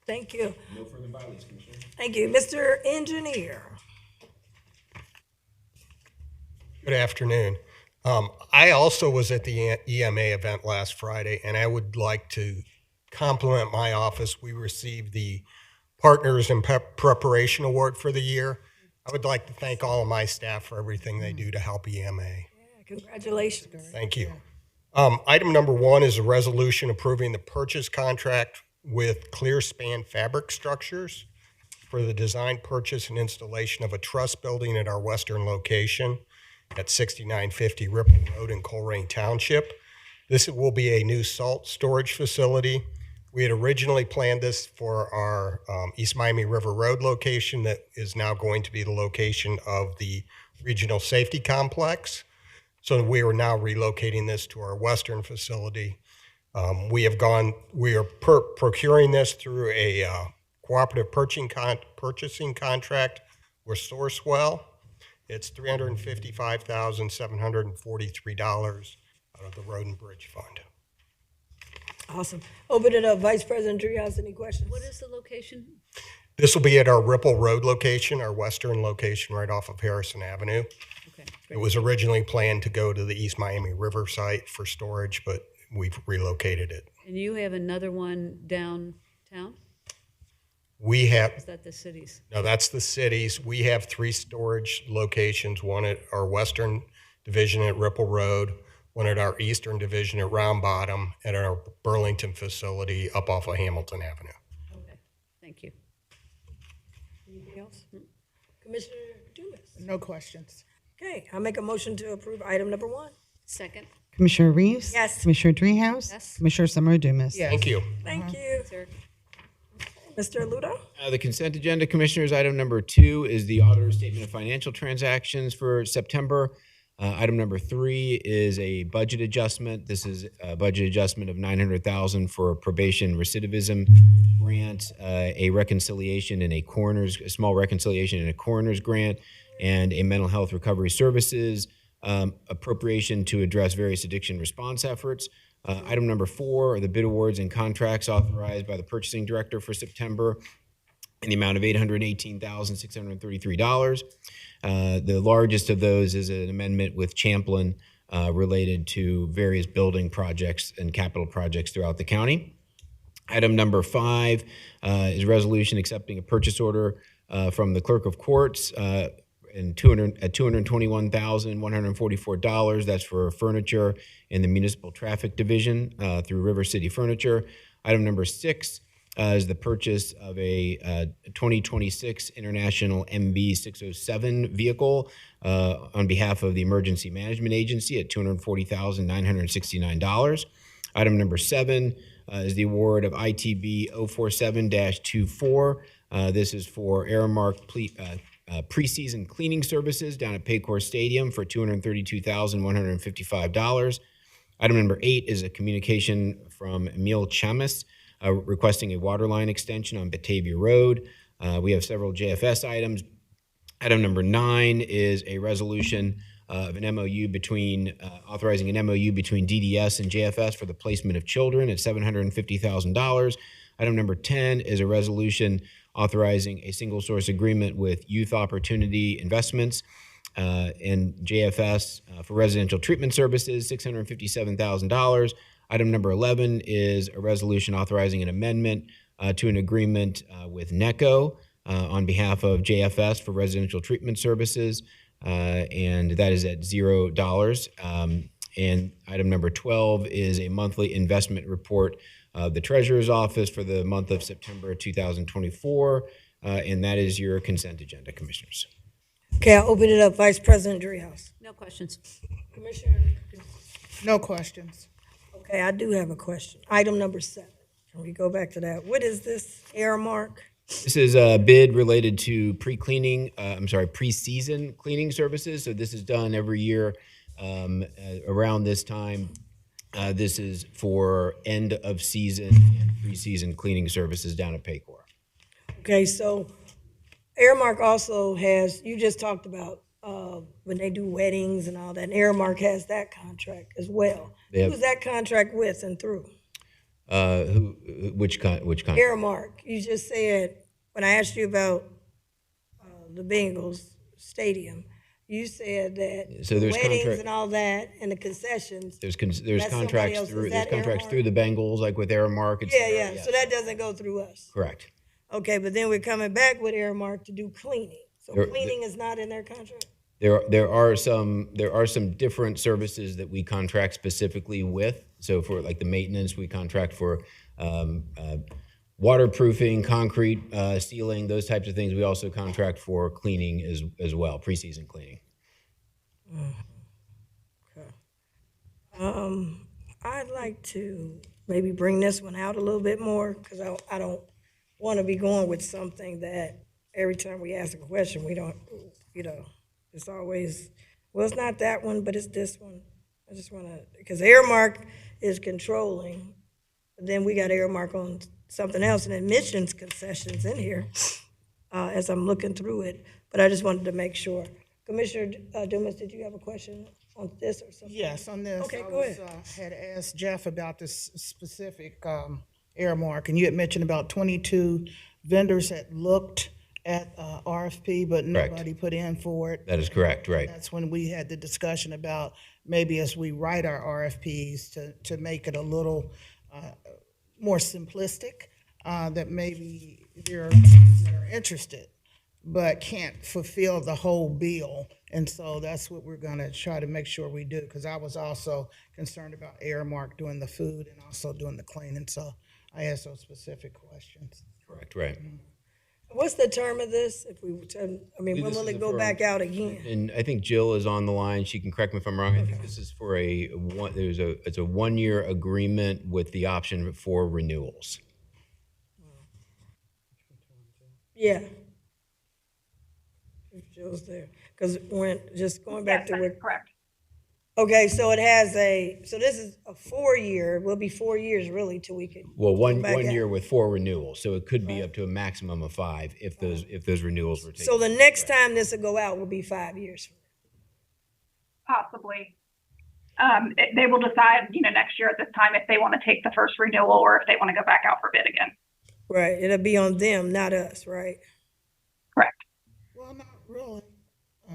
Thank you. No further violence, Commissioner. Thank you. Mr. Engineer. Good afternoon. I also was at the EMA event last Friday, and I would like to compliment my office. We received the Partners in Preparation Award for the year. I would like to thank all of my staff for everything they do to help EMA. Yeah, congratulations. Thank you. Item number 1 is a resolution approving the purchase contract with Clearspan Fabric Structures for the design, purchase, and installation of a truss building at our western location at 6950 Ripple Road in Colerain Township. This will be a new salt storage facility. We had originally planned this for our East Miami River Road location that is now going to be the location of the Regional Safety Complex. So we are now relocating this to our western facility. We are procuring this through a cooperative purchasing contract with Sourcewell. It's $355,743 out of the Road and Bridge Fund. Awesome. Open it up. Vice President Dreehouse, any questions? What is the location? This will be at our Ripple Road location, our western location right off of Harrison Avenue. Okay, It was originally planned to go to the East Miami River site for storage, but we've relocated it. And you have another one downtown? We have, Is that the city's? no, that's the cities. We have 3 storage locations, one at our western division at Ripple Road, one at our eastern division at Round Bottom, and our Burlington facility up off of Hamilton Avenue. Okay, thank you. Anything else? Commissioner Dumas? No questions. Okay, I'll make a motion to approve item number 1. Second. Commissioner Reese? Yes. Commissioner Dreehouse? Yes. Commissioner Summer Dumas? Yes. Thank you. Thank you. Sir. Mr. Ludo? The consent agenda, Commissioners, item number 2 is the auditor's statement of financial transactions for September. Item number 3 is a budget adjustment. This is a budget adjustment of $900,000 for a probation recidivism grant, a small reconciliation in a coroner's grant, and a mental health recovery services appropriation to address various addiction response efforts. Item number 4 are the bid awards and contracts authorized by the purchasing director for September in the amount of $818,633. The largest of those is an amendment with Champlin related to various building projects and capital projects throughout the county. Item number 5 is a resolution accepting a purchase order from the clerk of courts at $221,144. That's for furniture in the municipal traffic division through River City Furniture. Item number 6 is the purchase of a 2026 International MB 607 vehicle on behalf of the Emergency Management Agency at $240,969. Item number 7 is the award of ITB 047-24. This is for Aramark preseason cleaning services down at Paycor Stadium for $232,155. Item number 8 is a communication from Emil Chamis requesting a water line extension on Batavia Road. We have several JFS items. Item number 9 is a resolution of an MOU between, authorizing an MOU between DDS and JFS for the placement of children at $750,000. Item number 10 is a resolution authorizing a single source agreement with Youth Opportunity Investments and JFS for residential treatment services, $657,000. Item number 11 is a resolution authorizing an amendment to an agreement with NECO on behalf of JFS for residential treatment services, and that is at $0. And item number 12 is a monthly investment report of the Treasurer's Office for the month of September 2024, and that is your consent agenda, Commissioners. Okay, I'll open it up. Vice President Dreehouse. No questions. Commissioner? No questions. Okay, I do have a question. Item number 7. Can we go back to that? What is this, Airmark? This is a bid related to pre-season cleaning services. So this is done every year around this time. This is for end of season and pre-season cleaning services down at Paycor. Okay, so Airmark also has, you just talked about when they do weddings and all that, and Airmark has that contract as well. Who's that contract with and through? Which contract? Airmark. You just said, when I asked you about the Bengals stadium, you said that So there's weddings contract- and all that and the concessions. There's That's somebody contracts else. through Is that contracts Airmark? through the Bengals, like with Aramark. et Yeah, cetera. yeah, so that doesn't go through us. Correct. Okay, but then we're coming back with Airmark to do cleaning. So There- cleaning is not in their contract? There are some different services that we contract specifically with. So for like the maintenance, we contract for waterproofing, concrete sealing, those types of things. We also contract for cleaning as well, preseason cleaning. I'd like to maybe bring this one out a little bit more, because I don't want to be going with something that every time we ask a question, we don't, it's always, well, it's not that one, but it's this one. I just want to, because Airmark is controlling, but then we got Airmark on something else, and admissions concessions in here, as I'm looking through it, but I just wanted to make sure. Commissioner Dumas, did you have a question on this or something? Yes, on this. Okay, I go was, ahead. had asked Jeff about this specific Airmark, and you had mentioned about 22 vendors had looked at RFP, but Correct. nobody put in for it. That is correct, right. That's when we had the discussion about maybe as we write our RFPs to make it a little more simplistic, that maybe there are some that are interested but can't fulfill the whole bill. And so that's what we're gonna try to make sure we do, because I was also concerned about Airmark doing the food and also doing the cleaning. So I asked those specific questions. Correct, right. What's the term of this? If we, when This will is it go for- back out again? And I think Jill is on the line. She can correct me if I'm wrong. I think this is for it's a 1-year agreement with the option for renewals. Yeah. If Joe's there, because just going back to what. Correct. Okay, so it has so this is a 4-year, will be 4 years really till we can. Well, one back out. year with 4 renewals, so it could be up to a maximum of 5 if those renewals were taken. So the next time this will go out will be 5 years from Possibly. They will decide, next year at this time if they want to take the first renewal or if they want to go back out for bid again. now. Right, it'll be on them, not us, right? Correct. Well, not really.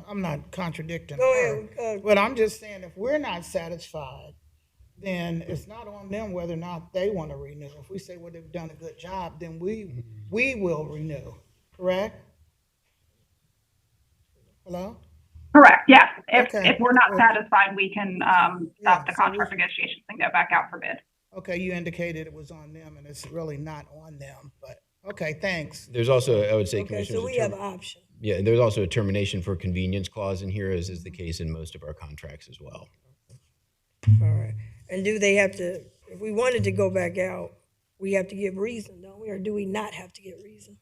I'm not contradicting Go her. ahead. But I'm just saying, if we're not satisfied, then it's not on them whether or not they want to renew. If we say, well, they've done a good job, then we will renew, correct? Hello? Correct, yes. If Okay. we're not satisfied, we can stop the so contract negotiations and go back out for bid. Okay, you indicated it was on them, and it's really not on them, but, okay, thanks. There's also, I would say, Okay, Commissioners, so we have an option. yeah, there's also a termination for convenience clause in here, as is the case in most of our contracts as well. All right. And do they have to, if we wanted to go back out, we have to give reason, don't we? Or do we not have to give reason?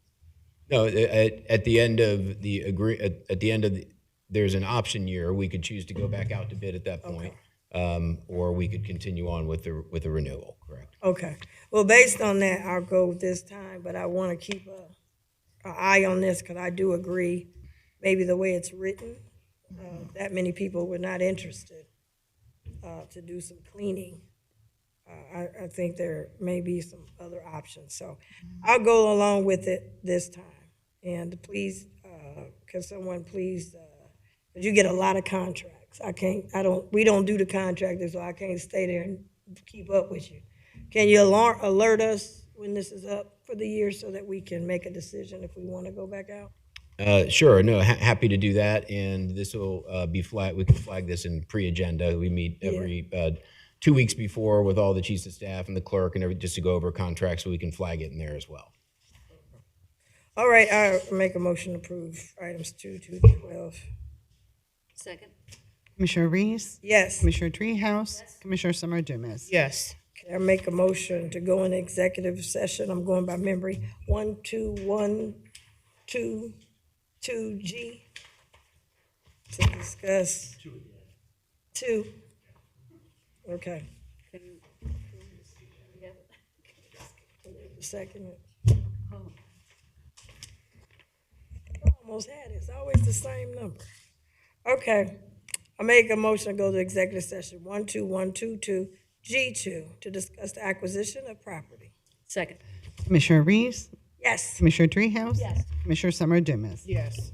No, at the end of the there's an option year. We could choose to go back out to bid at that point. or we could continue on with the renewal, correct? Okay. Well, based on that, I'll go this time, but I want to keep an eye on this because I do agree, maybe the way it's written, that many people were not interested to do some cleaning. I think there may be some other options. So I'll go along with it this time. And please, can someone please, because you get a lot of contracts. We don't do the contractors, so I can't stay there and keep up with you. Can you alert us when this is up for the year so that we can make a decision if we want to go back out? Sure, no, happy to do that, and this will be we can flag this in pre-agenda. We meet every 2 weeks before with all the chiefs of staff and the clerk and everything, just to go over contracts, so we can flag it in there as well. All right, I make a motion to approve items 2 to 12. Second. Commissioner Reese? Yes. Commissioner Dreehouse? Commissioner Summer Dumas? Yes. Can I make a motion to go in executive session? I'm going by memory. 12122G to discuss. Two. Okay. Second. Almost had it. It's always the same number. Okay. I make a motion to go to executive session 12122G2 to discuss the acquisition of property. Second. Commissioner Reese? Yes. Commissioner Dreehouse? Yes. Commissioner Summer Dumas? Yes.